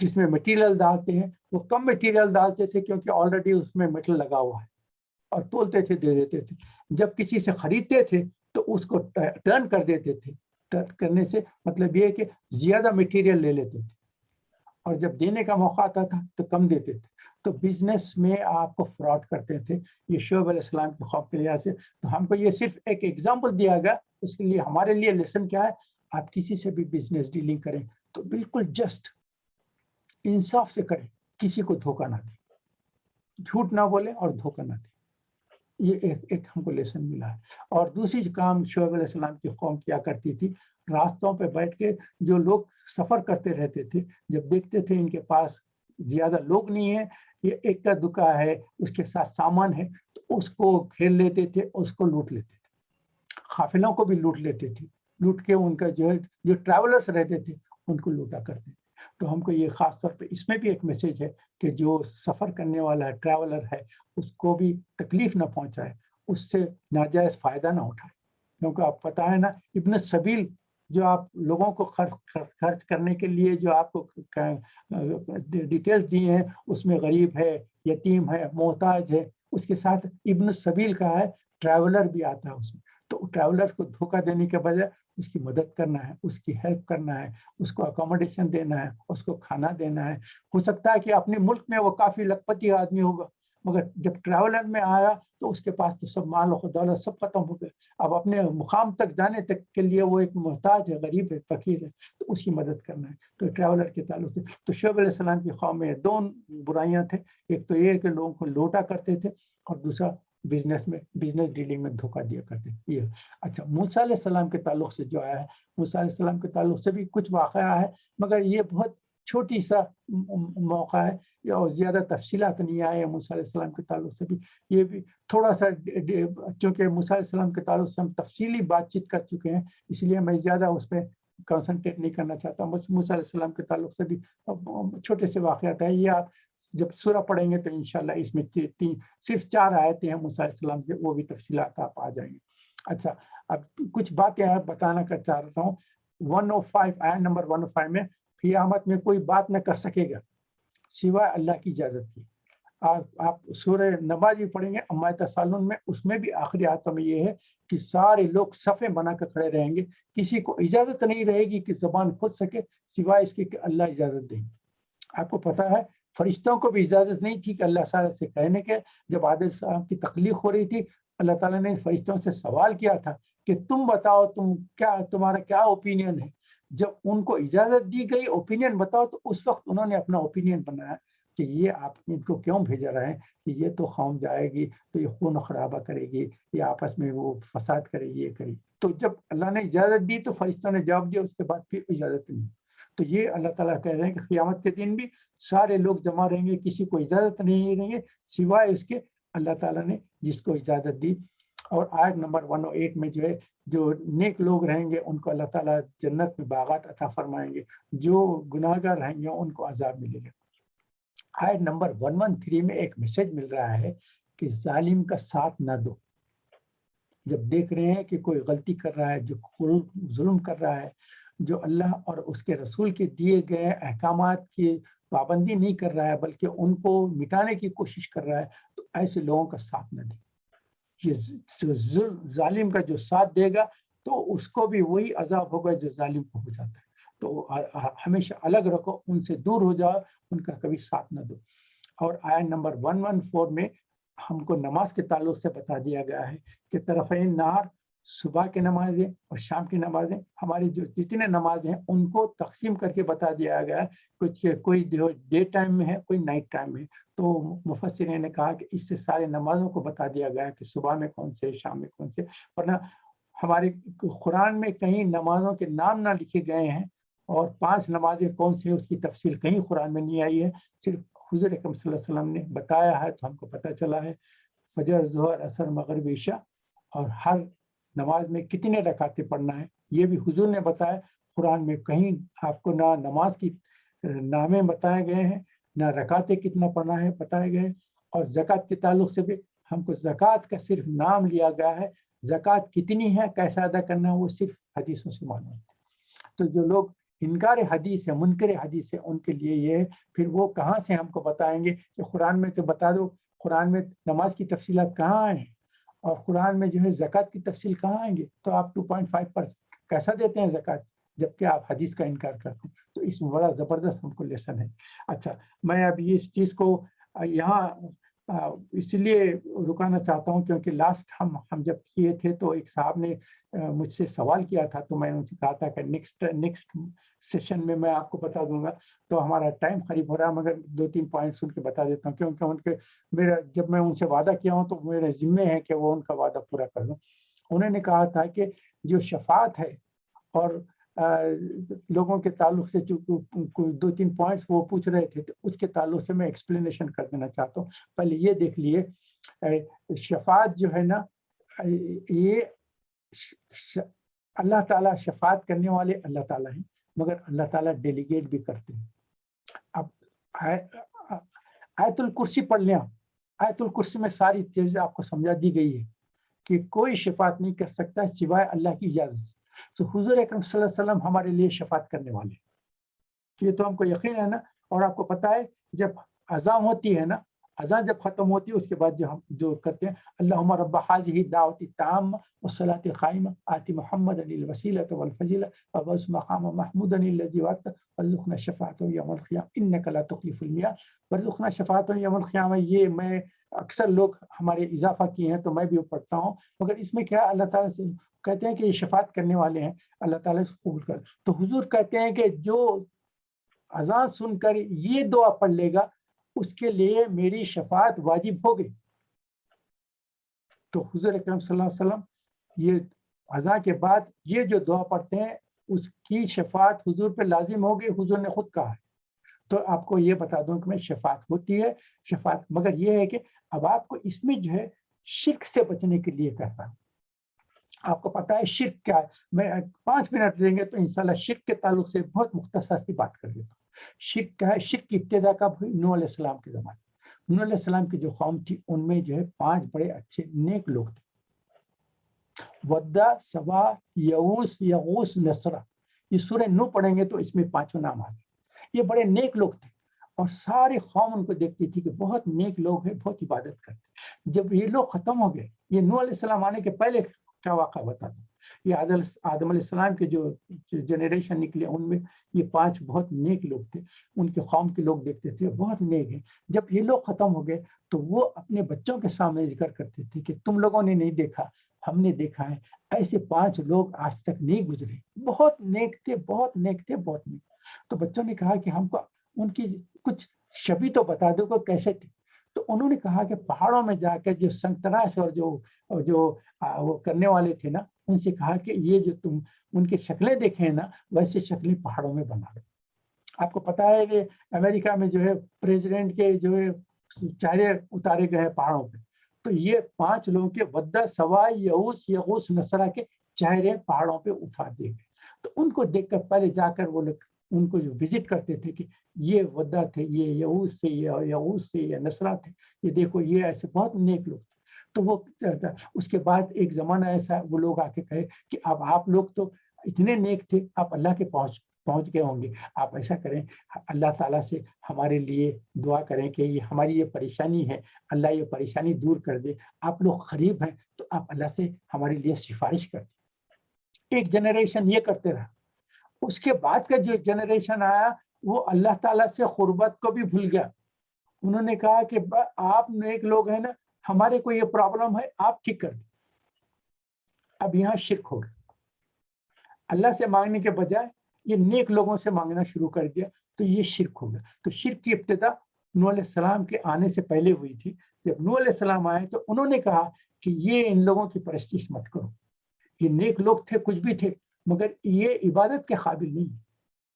جس میں مٹیریل ڈالتے ہیں وہ کم مٹیریل ڈالتے تھے کیونکہ آلریڈی اس میں میٹل لگا ہوا ہے، اور تولتے تھے، دے دیتے تھے. جب کسی سے خریدتے تھے تو اس کو ٹرن کر دیتے تھے. ٹرن کرنے سے مطلب یہ ہے کہ زیادہ مٹیریل لے لیتے تھے، اور جب دینے کا موقع آتا تھا تو کم دیتے تھے. تو بزنس میں آپ کو فراڈ کرتے تھے. یہ شعیب علیہ السلام کے خوف کے لحاظ سے تو ہم کو یہ صرف ایک ایگزامپل دیا گیا. اس کے لیے ہمارے لیے لیسن کیا ہے؟ آپ کسی سے بھی بزنس ڈیلنگ کریں تو بالکل جسٹ انصاف سے کریں، کسی کو دھوکہ نہ دیں، جھوٹ نہ بولے اور دھوکہ نہ دیں. یہ ایک ہم کو لیسن ملا ہے. اور دوسری کام شعیب علیہ السلام کی قوم کیا کرتی تھی، راستوں پہ بیٹھ کے جو لوگ سفر کرتے رہتے تھے، جب دیکھتے تھے ان کے پاس زیادہ لوگ نہیں ہے، یہ ایک کا دکا ہے، اس کے ساتھ سامان ہے، تو اس کو گھیر لیتے تھے، اس کو لوٹ لیتے تھے. قافلوں کو بھی لوٹ لیتے تھے، لوٹ کے ان کا جو ٹریولرز رہتے تھے ان کو لوٹا کرتے تھے. تو ہم کو یہ خاص طور پہ اس میں بھی ایک میسج ہے کہ جو سفر کرنے والا ہے، ٹریولر ہے، اس کو بھی تکلیف نہ پہنچائے، اس سے ناجائز فائدہ نہ اٹھائے. کیونکہ آپ پتہ ہے نا، ابن السبیل جو آپ لوگوں کو خرچ کرنے کے لیے جو آپ کو ڈیٹیلز دی ہیں، اس میں غریب ہے، یتیم ہے، محتاج ہے، اس کے ساتھ ابن السبیل کا ہے، ٹریولر بھی آتا ہے اس میں. تو ٹریولرز کو دھوکہ دینے کے بجائے اس کی مدد کرنا ہے، اس کی ہیلپ کرنا ہے، اس کو اکوموڈیشن دینا ہے، اس کو کھانا دینا ہے. ہو سکتا ہے کہ اپنے ملک میں وہ کافی لکھپتی آدمی ہوگا، مگر جب ٹریولر میں آیا تو اس کے پاس تو سب مال و دولت سب ختم ہو گئے. اب اپنے مقام تک جانے تک کے لیے وہ ایک محتاج ہے، غریب ہے، فقیر ہے، تو اس کی مدد کرنا ہے. تو ٹریولر کے تعلق سے تو شعیب علیہ السلام کی قوم میں دو برائیاں تھے. ایک تو یہ کہ لوگوں کو لوٹا کرتے تھے، اور دوسرا بزنس ڈیلنگ میں دھوکہ دیا کرتے تھے. یہ اچھا موسیٰ علیہ السلام کے تعلق سے جو آیا ہے، موسیٰ علیہ السلام کے تعلق سے بھی کچھ واقعہ ہے، مگر یہ بہت چھوٹی سا موقع ہے، اور زیادہ تفصیلات نہیں آئے ہیں موسیٰ علیہ السلام کے تعلق سے بھی. یہ بھی تھوڑا سا، چونکہ موسیٰ علیہ السلام کے تعلق سے ہم تفصیلی بات چیت کر چکے ہیں، اس لیے میں زیادہ اس پہ کنسنٹریٹ نہیں کرنا چاہتا ہوں. بس موسیٰ علیہ السلام کے تعلق سے بھی چھوٹے سے واقعات ہیں. یہ آپ جب سورہ پڑھیں گے تو انشاءاللہ اس میں صرف 4 آیتیں ہیں موسیٰ علیہ السلام سے، وہ بھی تفصیلات آپ آ جائیں گے. اچھا، اب کچھ باتیں آپ بتانا چاہ رہا ہوں. 105 آیت نمبر 105 میں قیامت میں کوئی بات نہ کر سکے گا سوائے اللہ کی اجازت کی. آپ سورہ نبا جی پڑھیں گے اما تسالون میں، اس میں بھی آخری آیت میں یہ ہے کہ سارے لوگ صفیں بنا کر کھڑے رہیں گے، کسی کو اجازت نہیں رہے گی کہ زبان کھل سکے سوائے اس کی کہ اللہ اجازت دیں گے. آپ کو پتہ ہے فرشتوں کو بھی اجازت نہیں تھی کہ اللہ تعالیٰ سے کہنے کے. جب آدم صاحب کی تخلیق ہو رہی تھی، اللہ تعالیٰ نے فرشتوں سے سوال کیا تھا کہ تم بتاؤ، تمہارا کیا اوپینین ہے. جب ان کو اجازت دی گئی اوپینین بتاؤ، تو اس وقت انہوں نے اپنا اوپینین بنایا کہ یہ آپ ان کو کیوں بھیجا رہے ہیں، کہ یہ تو قوم جائے گی تو یہ خون خرابہ کرے گی، یہ آپس میں وہ فساد کرے گی، یہ کرے گی. تو جب اللہ نے اجازت دی تو فرشتوں نے جواب دیا، اس کے بعد پھر اجازت نہیں. تو یہ اللہ تعالیٰ کہہ رہے ہیں کہ قیامت کے دن بھی سارے لوگ جمع رہیں گے، کسی کو اجازت نہیں دیں گے سوائے اس کے اللہ تعالیٰ نے جس کو اجازت دی. اور آیت نمبر 108 میں جو ہے، جو نیک لوگ رہیں گے ان کو اللہ تعالیٰ جنت میں باغات عطا فرمائیں گے، جو گناہ گار رہیں گے ان کو عذاب ملے گا. آیت نمبر 113 میں ایک میسج مل رہا ہے کہ ظالم کا ساتھ نہ دو. جب دیکھ رہے ہیں کہ کوئی غلطی کر رہا ہے، جو ظلم کر رہا ہے، جو اللہ اور اس کے رسول کے دیے گئے احکامات کی پابندی نہیں کر رہا ہے بلکہ ان کو مٹانے کی کوشش کر رہا ہے، تو ایسے لوگوں کا ساتھ نہ دیں. یہ ظالم کا جو ساتھ دے گا تو اس کو بھی وہی عذاب ہوگا جو ظالم کو ہو جاتا ہے. تو ہمیشہ الگ رکھو، ان سے دور ہو جاؤ، ان کا کبھی ساتھ نہ دو. اور آیت نمبر 114 میں ہم کو نماز کے تعلق سے بتا دیا گیا ہے کہ طرفین نہار، صبح کی نمازیں اور شام کی نمازیں، ہماری جو جتنے نمازیں ہیں ان کو تقسیم کر کے بتا دیا گیا ہے. کوئی ڈے ٹائم میں ہے، کوئی نائٹ ٹائم میں. تو مفسرین نے کہا کہ اس سے سارے نمازوں کو بتا دیا گیا ہے کہ صبح میں کون سے، شام میں کون سے. ورنہ ہمارے قرآن میں کہیں نمازوں کے نام نہ لکھے گئے ہیں، اور 5 نمازیں کون سی اس کی تفصیل کہیں قرآن میں نہیں آئی ہے. صرف حضور اکرم صلی اللہ علیہ وسلم نے بتایا ہے تو ہم کو پتہ چلا ہے فجر، ظہر، عصر، مغرب، عشاء، اور ہر نماز میں کتنے رکعتیں پڑھنا ہے یہ بھی حضور نے بتایا. قرآن میں کہیں آپ کو نہ نماز کی نامیں بتائے گئے ہیں، نہ رکعتیں کتنا پڑھنا ہے بتائے گئے ہیں. اور زکوٰۃ کے تعلق سے بھی ہم کو زکوٰۃ کا صرف نام لیا گیا ہے، زکوٰۃ کتنی ہے، کیسا ادا کرنا ہے، وہ صرف حدیثوں سے معلوم ہے. تو جو لوگ انکار حدیث ہے، منکر حدیث ہے، ان کے لیے یہ پھر وہ کہاں سے ہم کو بتائیں گے کہ قرآن میں تو بتا دو، قرآن میں نماز کی تفصیلات کہاں آئے ہیں اور قرآن میں جو ہے زکوٰۃ کی تفصیل کہاں آئیں گے، تو آپ 2.5% کیسا دیتے ہیں زکوٰۃ جبکہ آپ حدیث کا انکار کرتے ہیں؟ تو اس میں بڑا زبردست ہم کو لیسن ہے۔ اچھا، میں اب اس چیز کو یہاں اس لیے رکانا چاہتا ہوں کیونکہ لاسٹ ہم جب کیے تھے تو ایک صاحب نے مجھ سے سوال کیا تھا، تو میں نے ان سے کہا تھا کہ نیکسٹ سیشن میں میں آپ کو بتا دوں گا، تو ہمارا ٹائم قریب ہو رہا ہے، مگر 2-3 پوائنٹس ان کے بتا دیتا ہوں کیونکہ ان کے جب میں ان سے وعدہ کیا ہوں تو میرے ذمے ہے کہ وہ ان کا وعدہ پورا کر دوں۔ انہوں نے کہا تھا کہ جو شفاعت ہے اور لوگوں کے تعلق سے جو 2-3 پوائنٹس وہ پوچھ رہے تھے، تو اس کے تعلق سے میں ایکسپلینیشن کر دینا چاہتا ہوں۔ پہلے یہ دیکھ لیے، شفاعت جو ہے نا، یہ اللہ تعالیٰ شفاعت کرنے والے اللہ تعالیٰ ہیں، مگر اللہ تعالیٰ ڈیلیگیٹ بھی کرتے ہیں۔ اب آیت الکرسی پڑھ لیں، آیت الکرسی میں ساری چیزیں آپ کو سمجھا دی گئی ہے کہ کوئی شفاعت نہیں کر سکتا سوائے اللہ کی اجازت سے۔ تو حضور اکرم صلی اللہ علیہ وسلم ہمارے لیے شفاعت کرنے والے ہیں، یہ تو ہم کو یقین ہے نا۔ اور آپ کو پتا ہے جب اذان ہوتی ہے نا، اذان جب ختم ہوتی ہے اس کے بعد جو ہم جو کرتے ہیں، اللہم رب هذه الدعوۃ التامہ والصلاۃ القائمہ آت محمدا الوسیلۃ والفضیلۃ وابعثہ مقاما محمودا الذی وعدتہ وارزقنا الشفاعۃ یوم القیامہ انک لا تخلف الميعاد وارزقنا الشفاعۃ یوم القیامہ۔ یہ میں اکثر لوگ ہمارے اضافہ کیے ہیں تو میں بھی پڑھتا ہوں، مگر اس میں کیا اللہ تعالیٰ سے کہتے ہیں کہ یہ شفاعت کرنے والے ہیں، اللہ تعالیٰ سے قبول کر۔ تو حضور کہتے ہیں کہ جو اذان سن کر یہ دعا پڑھ لے گا اس کے لیے میری شفاعت واجب ہو گئی۔ تو حضور اکرم صلی اللہ علیہ وسلم یہ اذان کے بعد یہ جو دعا پڑھتے ہیں اس کی شفاعت حضور پہ لازم ہوگی، حضور نے خود کہا ہے۔ تو آپ کو یہ بتا دوں کہ میں شفاعت ہوتی ہے، شفاعت، مگر یہ ہے کہ اب آپ کو اس میں جو ہے شرک سے بچنے کے لیے کہتا ہوں۔ آپ کو پتا ہے شرک کیا ہے، میں 5 منٹ دیں گے تو انشاءاللہ شرک کے تعلق سے بہت مختصر سی بات کر دیتا ہوں۔ شرک کیا ہے؟ شرک کی ابتدا کب ہوئی؟ نوح علیہ السلام کے زمانے۔ نوح علیہ السلام کی جو قوم تھی ان میں جو ہے 5 بڑے اچھے نیک لوگ تھے، ودہ، سوا، یعوس، یغوس، نصرہ۔ یہ سورہ نوح پڑھیں گے تو اس میں 5 نام آ گئے۔ یہ بڑے نیک لوگ تھے اور ساری قوم ان کو دیکھتی تھی کہ بہت نیک لوگ ہیں، بہت عبادت کرتے۔ جب یہ لوگ ختم ہو گئے، یہ نوح علیہ السلام آنے کے پہلے کیا واقعہ بتا دوں، یہ آدم علیہ السلام کے جو جنریشن نکلے ان میں یہ 5 بہت نیک لوگ تھے، ان کے قوم کے لوگ دیکھتے تھے بہت نیک ہیں۔ جب یہ لوگ ختم ہو گئے تو وہ اپنے بچوں کے سامنے ذکر کرتے تھے کہ تم لوگوں نے نہیں دیکھا، ہم نے دیکھا ہے، ایسے 5 لوگ آج تک نہیں گزرے، بہت نیک تھے، بہت نیک تھے، بہت نیک۔ تو بچوں نے کہا کہ ہم کو ان کی کچھ شبیہ تو بتا دو کہ کیسے تھے۔ تو انہوں نے کہا کہ پہاڑوں میں جا کے جو سنگ تراش اور جو وہ کرنے والے تھے نا، ان سے کہا کہ یہ جو تم ان کی شکلیں دیکھیں نا، ویسے شکلیں پہاڑوں میں بنا دو۔ آپ کو پتا ہے کہ امریکہ میں جو ہے پریزیڈنٹ کے جو ہے چہرے اتارے گئے ہیں پہاڑوں پہ، تو یہ 5 لوگوں کے ودہ، سوا، یعوس، یغوس، نصرہ کے چہرے پہاڑوں پہ اتار دیے گئے۔ تو ان کو دیکھ کر پہلے جا کر وہ لوگ ان کو جو وزٹ کرتے تھے کہ یہ ودہ تھے، یہ یعوس سے، یہ یغوس سے، یہ نصرہ تھے، یہ دیکھو یہ ایسے بہت نیک لوگ تھے۔ تو وہ اس کے بعد ایک زمانہ ایسا وہ لوگ آ کے کہے کہ اب آپ لوگ تو اتنے نیک تھے، آپ اللہ کے پہنچ گئے ہوں گے، آپ ایسا کریں اللہ تعالیٰ سے ہمارے لیے دعا کریں کہ یہ ہماری یہ پریشانی ہے، اللہ یہ پریشانی دور کر دے، آپ لوگ قریب ہیں تو آپ اللہ سے ہمارے لیے سفارش کر دیں۔ ایک جنریشن یہ کرتے رہا۔ اس کے بعد کا جو جنریشن آیا وہ اللہ تعالیٰ سے قربت کو بھی بھول گیا۔ انہوں نے کہا کہ آپ نیک لوگ ہیں نا، ہمارے کو یہ پرابلم ہے، آپ ٹھیک کر دیں۔ اب یہاں شرک ہو گیا، اللہ سے مانگنے کے بجائے یہ نیک لوگوں سے مانگنا شروع کر دیا، تو یہ شرک ہو گیا۔ تو شرک کی ابتدا نوح علیہ السلام کے آنے سے پہلے ہوئی تھی۔ جب نوح علیہ السلام آئے تو انہوں نے کہا کہ یہ ان لوگوں کی پرستش مت کرو، یہ نیک لوگ تھے، کچھ بھی تھے، مگر یہ عبادت کے قابل نہیں ہے،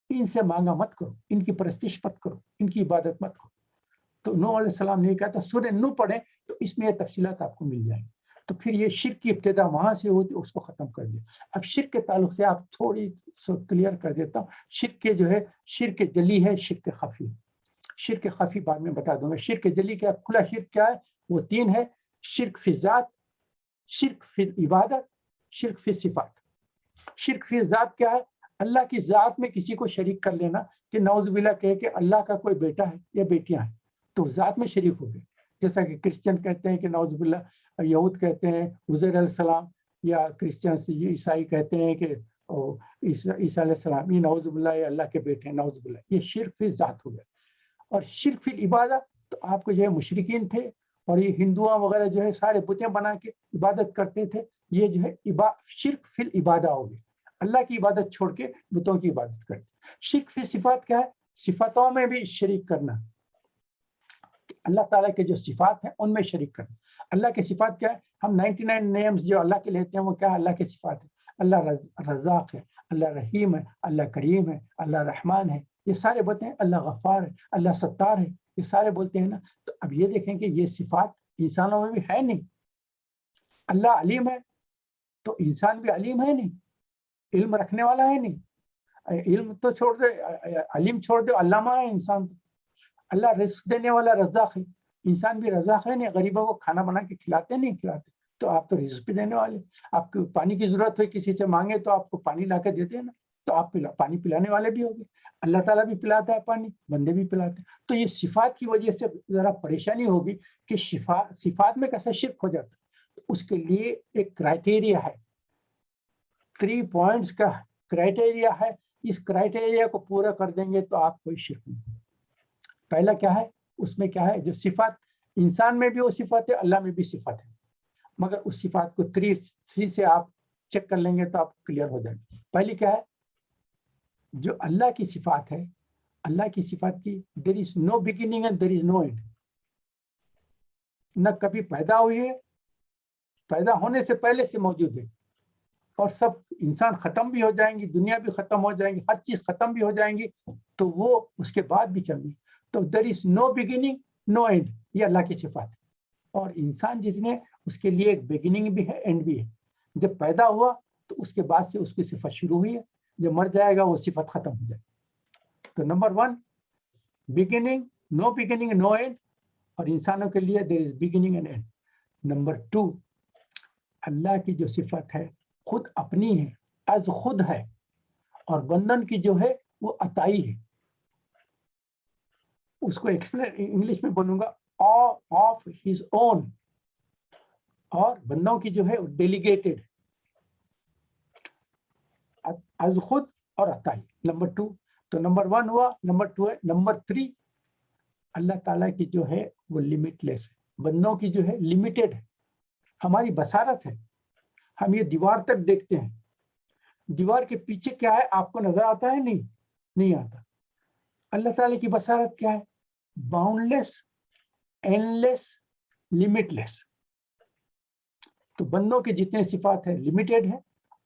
ان سے مانگا مت کرو، ان کی پرستش مت کرو، ان کی عبادت مت کرو۔ تو نوح علیہ السلام نے کہا، تو سورہ نوح پڑھیں تو اس میں یہ تفصیلات آپ کو مل جائیں گی۔ تو پھر یہ شرک کی ابتدا وہاں سے ہوتی، اس کو ختم کر دیا۔ اب شرک کے تعلق سے آپ تھوڑی کلیئر کر دیتا ہوں۔ شرک کے جو ہے، شرک جلی ہے، شرک خفی۔ شرک خفی بعد میں بتا دوں گا۔ شرک جلی کیا، کھلا شرک کیا ہے، وہ 3 ہے: شرک فی ذات، شرک فی عبادت، شرک فی صفات۔ شرک فی ذات کیا ہے؟ اللہ کی ذات میں کسی کو شریک کر لینا کہ نعوذ باللہ کہے کہ اللہ کا کوئی بیٹا ہے یا بیٹیاں ہیں تو ذات میں شریک ہو گئے. جیسا کہ کرسچن کہتے ہیں کہ نعوذ باللہ، یہود کہتے ہیں عزیر علیہ السلام، یا کرسچن عیسائی کہتے ہیں کہ عیسیٰ علیہ السلام، یہ نعوذ باللہ یہ اللہ کے بیٹے ہیں، نعوذ باللہ. یہ شرک فی ذات ہو گیا. اور شرک فی العبادہ، تو آپ کو جو ہے مشرکین تھے اور یہ ہندوؤں وغیرہ جو ہے سارے بتیں بنا کے عبادت کرتے تھے، یہ جو ہے شرک فی العبادہ ہو گیا. اللہ کی عبادت چھوڑ کے بتوں کی عبادت کرتے. شرک فی صفات کیا ہے؟ صفاتوں میں بھی شریک کرنا. اللہ تعالیٰ کے جو صفات ہیں ان میں شریک کرنا. اللہ کے صفات کیا ہے؟ ہم 99 نیمز جو اللہ کے لیتے ہیں وہ کیا ہے؟ اللہ کے صفات ہے. اللہ رزاق ہے، اللہ رحیم ہے، اللہ کریم ہے، اللہ رحمان ہے. یہ سارے بولتے ہیں. اللہ غفار ہے، اللہ ستار ہے، یہ سارے بولتے ہیں نا. تو اب یہ دیکھیں کہ یہ صفات انسانوں میں بھی ہے نہیں. اللہ علیم ہے تو انسان بھی علیم ہے نہیں، علم رکھنے والا ہے نہیں. علم تو چھوڑ دے، علم چھوڑ دے، علامہ ہے انسان. اللہ رزق دینے والا رزاق ہے، انسان بھی رزاق ہے نہیں. غریبوں کو کھانا بنا کے کھلاتے نہیں کھلاتے، تو آپ تو رزق بھی دینے والے. آپ کو پانی کی ضرورت ہوئی کسی سے مانگے تو آپ کو پانی لا کے دیتے ہیں نا، تو آپ پانی پلانے والے بھی ہو گئے. اللہ تعالیٰ بھی پلاتا ہے پانی، بندے بھی پلاتے ہیں. تو یہ صفات کی وجہ سے ذرا پریشانی ہوگی کہ صفات میں کیسا شرک ہو جاتا ہے. اس کے لیے ایک کرائٹیریا ہے، 3 پوائنٹس کا کرائٹیریا ہے. اس کرائٹیریا کو پورا کر دیں گے تو آپ کوئی شرک نہیں. پہلا کیا ہے؟ اس میں کیا ہے؟ جو صفات انسان میں بھی وہ صفات ہے، اللہ میں بھی صفات ہے، مگر اس صفات کو 3 سے آپ چیک کر لیں گے تو آپ کلیئر ہو جائیں گے. پہلی کیا ہے؟ جو اللہ کی صفات ہے، اللہ کی صفات کی there is no beginning and there is no end. نہ کبھی پیدا ہوئی ہے، پیدا ہونے سے پہلے سے موجود ہے، اور سب انسان ختم بھی ہو جائیں گی، دنیا بھی ختم ہو جائیں گی، ہر چیز ختم بھی ہو جائیں گی، تو وہ اس کے بعد بھی چل گی. تو دیر is no beginning no and, یہ اللہ کی صفات ہے. اور انسان جس نے، اس کے لیے ایک بگننگ بھی ہے، اینڈ بھی ہے. جب پیدا ہوا تو اس کے بعد سے اس کی صفت شروع ہوئی ہے، جب مر جائے گا وہ صفت ختم ہو جائے گی. تو number 1 beginning, no beginning no end, اور انسانوں کے لیے there is beginning and end. Number 2 اللہ کی جو صفت ہے خود اپنی ہے، از خود ہے، اور بندن کی جو ہے وہ عطائی ہے. اس کو انگلش میں بولوں گا آف ہز اون، اور بندوں کی جو ہے ڈیلیگیٹڈ، از خود اور عطائی. نمبر 2. تو نمبر 1 ہوا، نمبر 2 ہے. نمبر 3 اللہ تعالیٰ کی جو ہے وہ لمٹ لیس ہے، بندوں کی جو ہے لمیٹڈ ہے. ہماری بصارت ہے، ہم یہ دیوار تک دیکھتے ہیں، دیوار کے پیچھے کیا ہے آپ کو نظر آتا ہے؟ نہیں آتا. اللہ تعالیٰ کی بصارت کیا ہے؟ Boundless, endless, limitless. تو بندوں کے جتنے صفات ہیں لمیٹڈ ہے،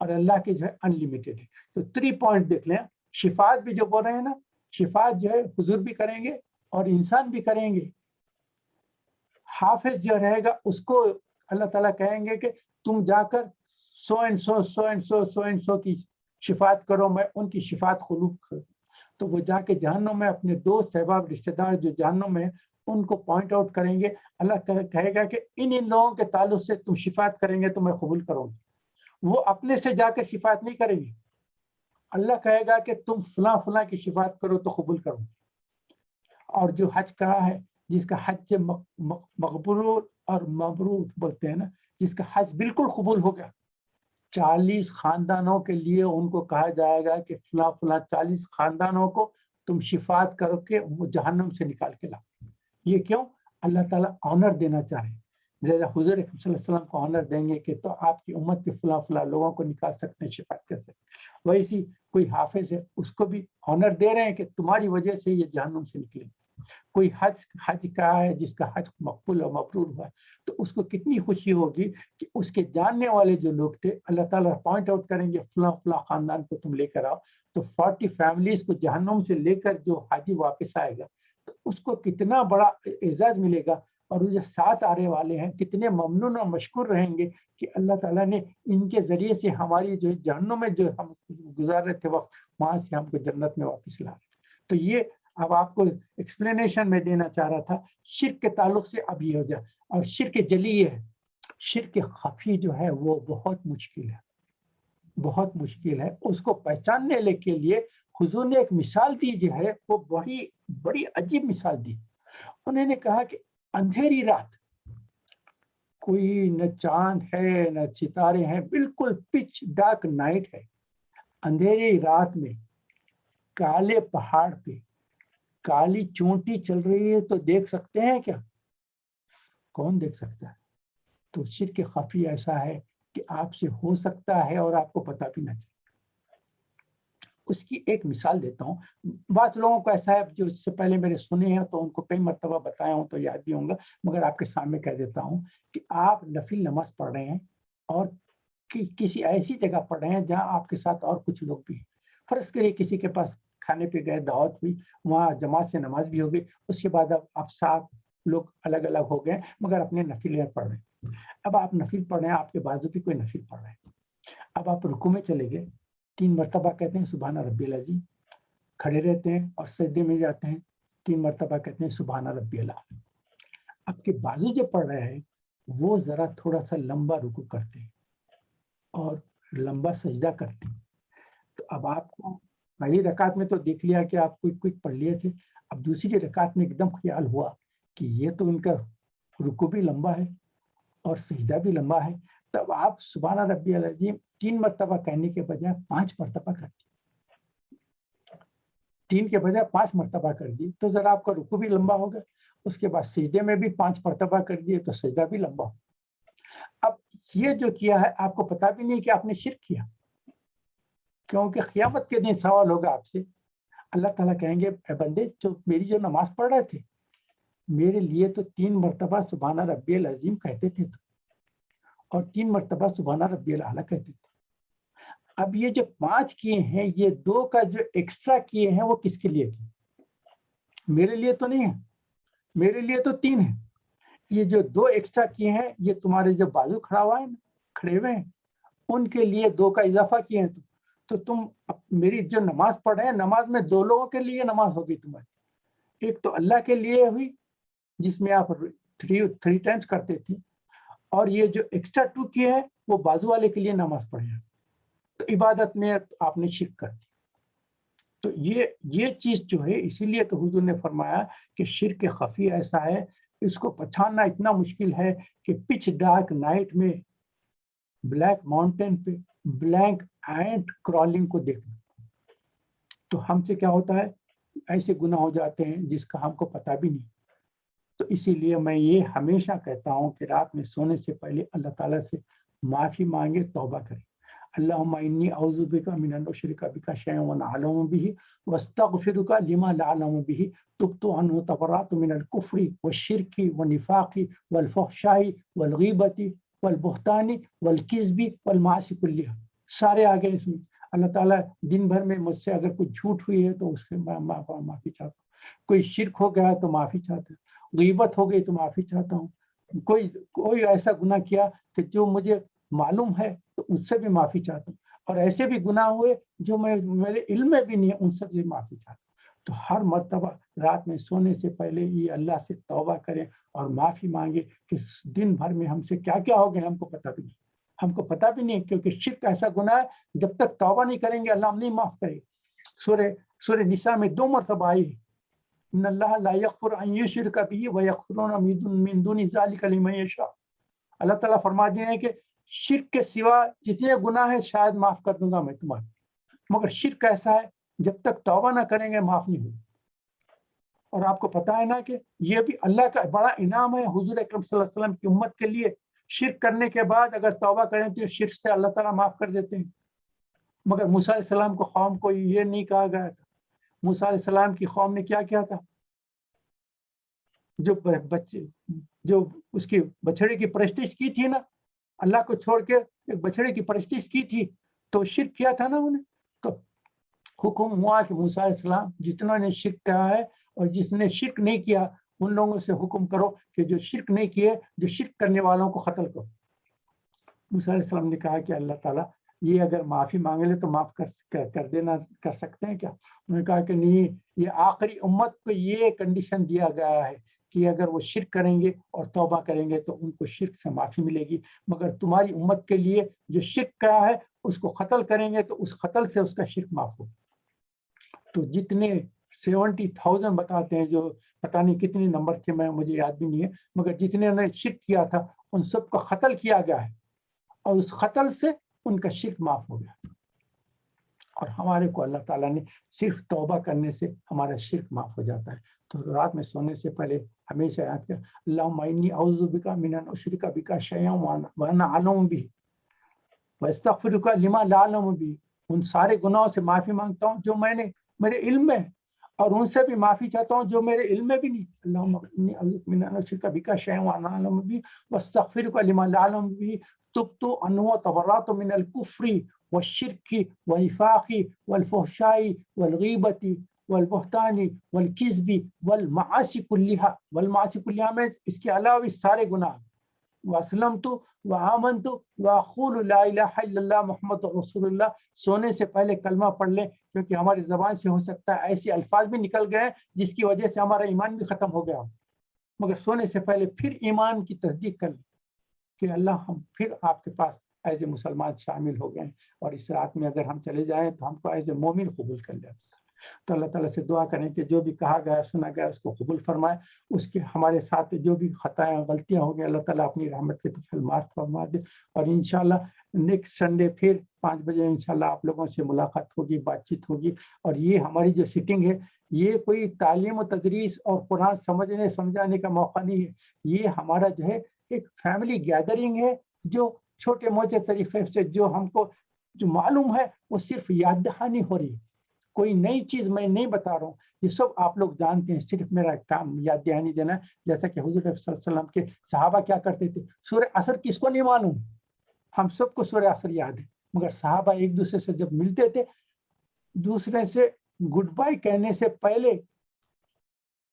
اور اللہ کے جو ہے ان لمیٹڈ ہے. تو 3 پوائنٹ دیکھ لیں. صفات بھی جو بول رہے ہیں نا، صفات جو ہے حضور بھی کریں گے اور انسان بھی کریں گے. حافظ جو رہے گا اس کو اللہ تعالیٰ کہیں گے کہ تم جا کر سو اینڈ سو کی صفات کرو، میں ان کی صفات قبول کروں. تو وہ جا کے جہنم میں اپنے دوست احباب رشتہ دار جو جہنم میں ان کو پوائنٹ آؤٹ کریں گے. اللہ کہے گا کہ ان لوگوں کے تعلق سے تم صفات کریں گے تو میں قبول کروں گی. وہ اپنے سے جا کے صفات نہیں کریں گے، اللہ کہے گا کہ تم فلاں کی صفات کرو تو قبول کروں. اور جو حج کرا ہے، جس کا حج مقبول اور مبرور بولتے ہیں نا، جس کا حج بالکل قبول ہو گیا، 40 خاندانوں کے لیے ان کو کہا جائے گا کہ فلاں 40 خاندانوں کو تم شفاعت کر کے وہ جہنم سے نکال کے لا. یہ کیوں؟ اللہ تعالیٰ آنر دینا چاہے. جیسے حضور اکرم صلی اللہ علیہ وسلم کو آنر دیں گے کہ تو آپ کی امت کے فلاں لوگوں کو نکال سکتے ہیں، شفاعت کر سکتے ہیں. ویسی کوئی حافظ ہے، اس کو بھی آنر دے رہے ہیں کہ تمہاری وجہ سے یہ جہنم سے نکلے. کوئی حج کا ہے جس کا حج مقبول اور مبرور ہوا ہے، تو اس کو کتنی خوشی ہوگی کہ اس کے جاننے والے جو لوگ تھے اللہ تعالیٰ پوائنٹ آؤٹ کریں گے فلاں خاندان کو تم لے کر آؤ. تو 40 فیملیز کو جہنم سے لے کر جو حاجی واپس آئے گا تو اس کو کتنا بڑا اعزاز ملے گا. اور وہ جو ساتھ آنے والے ہیں کتنے ممنون اور مشکور رہیں گے کہ اللہ تعالیٰ نے ان کے ذریعے سے ہماری جو جہنم میں جو ہم گزار رہے تھے وقت، وہاں سے ہم کو جنت میں واپس لا رہے. تو یہ اب آپ کو ایکسپلینیشن میں دینا چاہ رہا تھا. شرک کے تعلق سے اب یہ ہو جائے. اور شرک جلی ہے، شرک خفی جو ہے وہ بہت مشکل ہے. بہت مشکل ہے. اس کو پہچاننے کے لیے حضور نے ایک مثال دی جو ہے وہ بڑی بڑی عجیب مثال دی. انہوں نے کہا کہ اندھیری رات, کوئی نہ چاند ہے نہ ستارے ہیں, بالکل پچ ڈارک نائٹ ہے. اندھیری رات میں کالے پہاڑ پہ کالی چونٹی چل رہی ہے تو دیکھ سکتے ہیں کیا؟ کون دیکھ سکتا ہے؟ تو شرک خفی ایسا ہے کہ آپ سے ہو سکتا ہے اور آپ کو پتہ بھی نہ چلے. اس کی ایک مثال دیتا ہوں. بعض لوگوں کو ایسا ہے جو اس سے پہلے میرے سنے ہیں تو ان کو کئی مرتبہ بتایا ہوں تو یاد بھی ہوں گا, مگر آپ کے سامنے کہہ دیتا ہوں کہ آپ نفل نماز پڑھ رہے ہیں اور کسی ایسی جگہ پڑھ رہے ہیں جہاں آپ کے ساتھ اور کچھ لوگ بھی ہیں. فرض کریے کسی کے پاس کھانے پہ گئے, دعوت ہوئی, وہاں جماعت سے نماز بھی ہو گئی, اس کے بعد اب آپ 7 لوگ الگ الگ ہو گئے مگر اپنے نفل پڑھ رہے ہیں. اب آپ نفل پڑھ رہے ہیں, آپ کے بازو بھی کوئی نفل پڑھ رہے ہیں. اب آپ رکوع میں چلے گئے, 3 مرتبہ کہتے ہیں سبحان ربی العظیم, کھڑے رہتے ہیں اور سجدے میں جاتے ہیں, 3 مرتبہ کہتے ہیں سبحان ربی الاعلی. آپ کے بازو جو پڑھ رہے ہیں وہ ذرا تھوڑا سا لمبا رکوع کرتے ہیں اور لمبا سجدہ کرتے ہیں. تو اب آپ کو پہلی رکعت میں تو دیکھ لیا کہ آپ کوئی پڑھ لیے تھے, اب دوسری رکعت میں ایک دم خیال ہوا کہ یہ تو ان کا رکوع بھی لمبا ہے اور سجدہ بھی لمبا ہے. تب آپ سبحان ربی العظیم 3 مرتبہ کہنے کے بجائے 5 مرتبہ کر دی, 3 کے بجائے 5 مرتبہ کر دی تو ذرا آپ کا رکوع بھی لمبا ہوگا. اس کے بعد سجدے میں بھی 5 مرتبہ کر دیے تو سجدہ بھی لمبا ہو. اب یہ جو کیا ہے آپ کو پتا بھی نہیں کہ آپ نے شرک کیا, کیونکہ قیامت کے دن سوال ہوگا آپ سے. اللہ تعالیٰ کہیں گے اے بندے جو میری جو نماز پڑھ رہے تھے میرے لیے تو 3 مرتبہ سبحان ربی العظیم کہتے تھے اور 3 مرتبہ سبحان ربی الاعلیٰ کہتے تھے. اب یہ جو 5 کیے ہیں, یہ 2 کا جو ایکسٹرا کیے ہیں وہ کس کے لیے کیے؟ میرے لیے تو نہیں ہے, میرے لیے تو 3 ہے. یہ جو 2 ایکسٹرا کیے ہیں یہ تمہارے جو بازو کھڑا ہوا ہے کھڑے ہوئے ہیں ان کے لیے 2 کا اضافہ کیے ہیں. تو تم میری جو نماز پڑھ رہے ہیں, نماز میں 2 لوگوں کے لیے نماز ہوگی تمہاری. ایک تو اللہ کے لیے ہوئی جس میں آپ 3 ٹائمز کرتے تھے, اور یہ جو ایکسٹرا 2 کیے ہیں وہ بازو والے کے لیے نماز پڑھے ہیں. تو عبادت میں آپ نے شرک کر دی. تو یہ چیز جو ہے, اسی لیے تو حضور نے فرمایا کہ شرک خفی ایسا ہے اس کو پہچاننا اتنا مشکل ہے کہ پچ ڈارک نائٹ میں بلیک ماؤنٹین پہ بلینک اینٹ کرالنگ کو دیکھنا. تو ہم سے کیا ہوتا ہے, ایسے گناہ ہو جاتے ہیں جس کا ہم کو پتہ بھی نہیں. تو اسی لیے میں یہ ہمیشہ کہتا ہوں کہ رات میں سونے سے پہلے اللہ تعالیٰ سے معافی مانگے, توبہ کریں. اللہم انی اعوذ بک من ان اشرک بک شیئا واعلم به واستغفرک لما لا اعلم به تبت عنه تبرأت من الكفر والشرك والنفاق والفحشاء والغیبت والبہتان والکذب والمعاصی کلها. سارے آگے اس میں اللہ تعالیٰ دن بھر میں مجھ سے اگر کوئی جھوٹ ہوئی ہے تو اس سے معافی چاہتا ہوں, کوئی شرک ہو گیا تو معافی چاہتا ہوں, غیبت ہو گئی تو معافی چاہتا ہوں, کوئی ایسا گناہ کیا کہ جو مجھے معلوم ہے تو اس سے بھی معافی چاہتا ہوں, اور ایسے بھی گناہ ہوئے جو میرے علم میں بھی نہیں ہے ان سے بھی معافی چاہتا ہوں. تو ہر مرتبہ رات میں سونے سے پہلے یہ اللہ سے توبہ کریں اور معافی مانگے کہ دن بھر میں ہم سے کیا کیا ہو گیا ہم کو پتہ بھی نہیں, ہم کو پتہ بھی نہیں, کیونکہ شرک ایسا گناہ ہے جب تک توبہ نہیں کریں گے اللہ ہم نہیں معاف کرے گا. سورہ نساء میں 2 مرتبہ آئی ہے, ان اللہ لا یغفر ان یشرک به ویغفر من دون ذلک لمن یشاء. اللہ تعالیٰ فرما دیے ہیں کہ شرک کے سوا جتنے گناہ ہیں شاید معاف کر دوں گا میں تمہارے, مگر شرک ایسا ہے جب تک توبہ نہ کریں گے معاف نہیں ہوگا. اور آپ کو پتا ہے نا کہ یہ بھی اللہ کا بڑا انعام ہے حضور اکرم صلی اللہ علیہ وسلم کی امت کے لیے. شرک کرنے کے بعد اگر توبہ کریں تو شرک سے اللہ تعالیٰ معاف کر دیتے ہیں. مگر موسیٰ علیہ السلام کو قوم کو یہ نہیں کہا گیا تھا. موسیٰ علیہ السلام کی قوم نے کیا کیا تھا, جو اس کی بچڑے کی پرستش کی تھی نا, اللہ کو چھوڑ کے ایک بچڑے کی پرستش کی تھی تو شرک کیا تھا نا انہیں. تو حکم ہوا کہ موسیٰ علیہ السلام جتنوں نے شرک کیا ہے اور جس نے شرک نہیں کیا ان لوگوں سے حکم کرو کہ جو شرک نہیں کیے جو شرک کرنے والوں کو قتل کرو. موسیٰ علیہ السلام نے کہا کہ اللہ تعالیٰ یہ اگر معافی مانگے لے تو معاف کر سکتے ہیں کیا؟ انہوں نے کہا کہ نہیں, یہ آخری امت کو یہ کنڈیشن دیا گیا ہے کہ اگر وہ شرک کریں گے اور توبہ کریں گے تو ان کو شرک سے معافی ملے گی, مگر تمہاری امت کے لیے جو شرک کیا ہے اس کو قتل کریں گے تو اس قتل سے اس کا شرک معاف ہوگا. تو جتنے 70,000 بتاتے ہیں, جو پتہ نہیں کتنے نمبر تھے, مجھے یاد بھی نہیں ہے, مگر جتنے نے شرک کیا تھا ان سب کا قتل کیا گیا ہے, اور اس قتل سے ان کا شرک معاف ہو گیا. اور ہمارے کو اللہ تعالیٰ نے صرف توبہ کرنے سے ہمارا شرک معاف ہو جاتا ہے. تو رات میں سونے سے پہلے ہمیشہ یاد کر, اللہم انی اعوذ بک من ان اشرک بک شیئا وانا اعلم بہ واستغفرک لما لا اعلم بہ. ان سارے گناہوں سے معافی مانگتا ہوں جو میرے علم میں, اور ان سے بھی معافی چاہتا ہوں جو میرے علم میں بھی نہیں. اللہم انی اعوذ بک من ان اشرک بک شیئا وانا اعلم بہ واستغفرک لما لا اعلم بہ تبت ان وتبرأت من الکفر والشرک والنفاق والفحشاء والغیبت والبہتان والکذب والمعاصی کلیہا میں اس کے علاوہ بھی سارے گناہ. واسلمت وآمنت واقول لا الہ الا اللہ محمد رسول اللہ. سونے سے پہلے کلمہ پڑھ لیں, کیونکہ ہماری زبان سے ہو سکتا ہے ایسے الفاظ بھی نکل گئے جس کی وجہ سے ہمارا ایمان بھی ختم ہو گیا, مگر سونے سے پہلے پھر ایمان کی تصدیق کر لیں کہ اللہ ہم پھر آپ کے پاس ایز اے مسلمان شامل ہو گئے ہیں, اور اس رات میں اگر ہم چلے جائیں تو ہم کو ایز اے مومن قبول کر لیں. تو اللہ تعالیٰ سے دعا کریں کہ جو بھی کہا گیا سنا گیا اس کو قبول فرمائے, اس کے ہمارے ساتھ جو بھی خطائیں غلطیاں ہو گئی اللہ تعالیٰ اپنی رحمت کے طفل معاف فرما دے. اور انشاءاللہ نیکسٹ سنڈے پھر 5 بجے انشاءاللہ آپ لوگوں سے ملاقات ہوگی, بات چیت ہوگی. اور یہ ہماری جو سٹنگ ہے یہ کوئی تعلیم و تدریس اور قرآن سمجھنے سمجھانے کا موقع نہیں ہے, یہ ہمارا جو ہے ایک فیملی گیدرنگ ہے, جو چھوٹے موٹے طریقے سے جو ہم کو جو معلوم ہے وہ صرف یاد دہانی ہو رہی ہے. کوئی نئی چیز میں نہیں بتا رہا ہوں, یہ سب آپ لوگ جانتے ہیں, صرف میرا کام یاد دہانی دینا ہے. جیسا کہ حضور صلی اللہ علیہ وسلم کے صحابہ کیا کرتے تھے, سورہ عصر کس کو نہیں معلوم, ہم سب کو سورہ عصر یاد ہے, مگر صحابہ ایک دوسرے سے جب ملتے تھے, دوسرے سے گڈ بائی کہنے سے پہلے,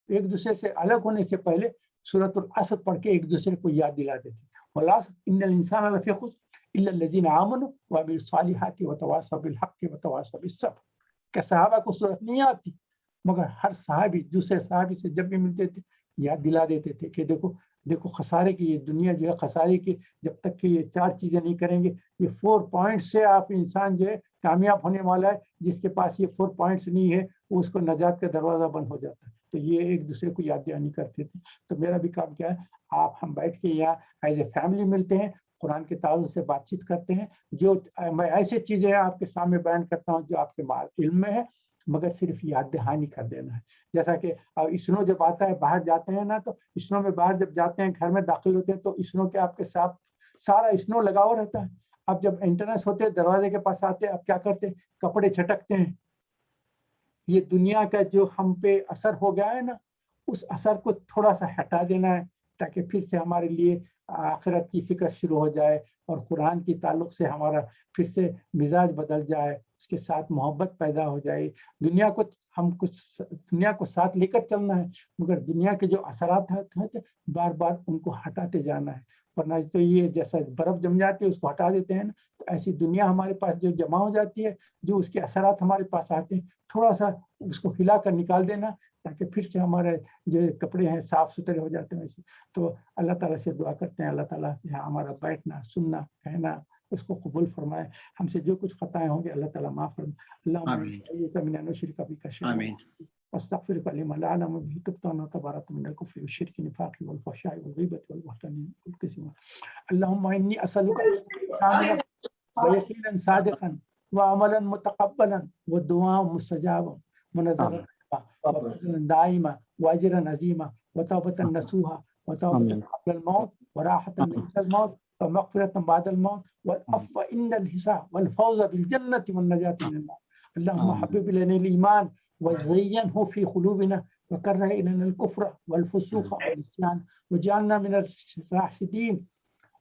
ایک دوسرے سے الگ ہونے سے پہلے سورۃ العصر پڑھ کے ایک دوسرے کو یاد دلاتے تھے. والعصر ان الانسان لفی خسر الا الذین آمنوا وعملوا الصالحات وتواصوا بالحق وتواصوا بالصبر. کہ صحابہ کو صورت نہیں آتی, مگر ہر صحابی دوسرے صحابی سے جب بھی ملتے تھے یاد دلا دیتے تھے کہ دیکھو خسارے کی یہ دنیا جو ہے خسارے کی, جب تک کہ یہ 4 چیزیں نہیں کریں گے, یہ 4 پوائنٹس سے آپ انسان جو ہے کامیاب ہونے والا ہے. جس کے پاس یہ 4 پوائنٹس نہیں ہے وہ اس کو نجات کا دروازہ بند ہو جاتا ہے. تو یہ ایک دوسرے کو یاد دہانی کرتے تھے. تو میرا بھی کام کیا ہے, ہم بیٹھ کے یہاں ایز اے فیملی ملتے ہیں, قرآن کے تعلق سے بات چیت کرتے ہیں. جو میں ایسے چیزیں آپ کے سامنے بیان کرتا ہوں جو آپ کے علم میں ہے, مگر صرف یاد دہانی کر دینا ہے. جیسا کہ اسنو جب آتا ہے باہر جاتے ہیں نا, تو اسنو میں باہر جب جاتے ہیں گھر میں داخل ہوتے ہیں تو اسنو کے آپ کے ساتھ سارا اسنو لگا ہوا رہتا ہے. اب جب انٹرنس ہوتے ہیں دروازے کے پاس آتے ہیں, اب کیا کرتے ہیں, کپڑے چھٹکتے ہیں. یہ دنیا کا جو ہم پہ اثر ہو گیا ہے نا, اس اثر کو تھوڑا سا ہٹا دینا ہے تاکہ پھر سے ہمارے لیے آخرت کی فکر شروع ہو جائے, اور قرآن کی تعلق سے ہمارا پھر سے مزاج بدل جائے, اس کے ساتھ محبت پیدا ہو جائے. دنیا کو ساتھ لے کر چلنا ہے, مگر دنیا کے جو اثرات ہیں بار بار ان کو ہٹاتے جانا ہے. ورنہ تو یہ جیسا برف جم جاتی ہے اس کو ہٹا دیتے ہیں نا, تو ایسی دنیا ہمارے پاس جو جمع ہو جاتی ہے, جو اس کے اثرات ہمارے پاس آتے ہیں, تھوڑا سا اس کو ہلا کر نکال دینا تاکہ پھر سے ہمارے جو کپڑے ہیں صاف ستھرے ہو جاتے ہیں ویسے. تو اللہ تعالیٰ سے دعا کرتے ہیں, اللہ تعالیٰ یہاں ہمارا بیٹھنا سننا کہنا اس کو قبول فرمائے. ہم سے جو کچھ خطائیں ہوں گے اللہ تعالیٰ معاف فرمائے. اللہم من نشرک بک شیئا واستغفرک لما لا اعلم به تبت انا وتبرأت من الکفر والشرک والنفاق والفحشاء والغیبة والبہتان والکذب. اللہم انی اسألک کاملا ویقینا صادقا وعملا متقبلا ودعاء مستجابا منزلا وفضلا دائما واجرا عظیما وتوبة نصوحا وتوبة قبل الموت وراحة عند الموت ومغفرة بعد الموت والعفو عند الحساب والفوز بالجنة والنجاة من النار. اللهم حبب إلينا الإيمان وزينه في قلوبنا وكره إلينا الكفر والفسوق والعصيان واجعلنا من الراشدين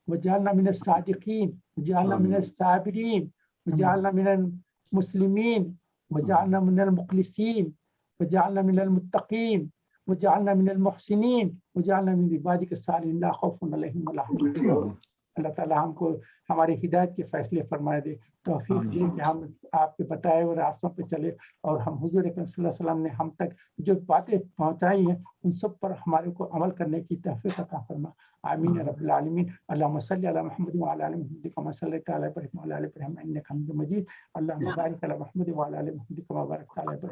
وجعلنا من الصادقين وجعلنا من الصابرين وجعلنا من المسلمين وجعلنا من المخلصين وجعلنا من المتقين وجعلنا من المحسنين وجعلنا من عبادك الصالحين لا خوف عليهم ولا هم يحزنون. اللہ تعالیٰ ہم کو ہماری ہدایت کے فیصلے فرمائے دے, توفیق دے کہ ہم آپ کے بتائے ہوئے راستوں پہ چلے, اور ہم حضور اکرم صلی اللہ علیہ وسلم نے ہم تک جو باتیں پہنچائی ہیں ان سب پر ہمارے کو عمل کرنے کی توفیق عطا فرما. آمین یا رب العالمین. اللهم صل على محمد وعلى ال محمد كما صليت على ابراهيم وعلى ال ابراهيم انك حميد مجيد. اللهم بارك على محمد وعلى ال محمد كما باركت على ابراهيم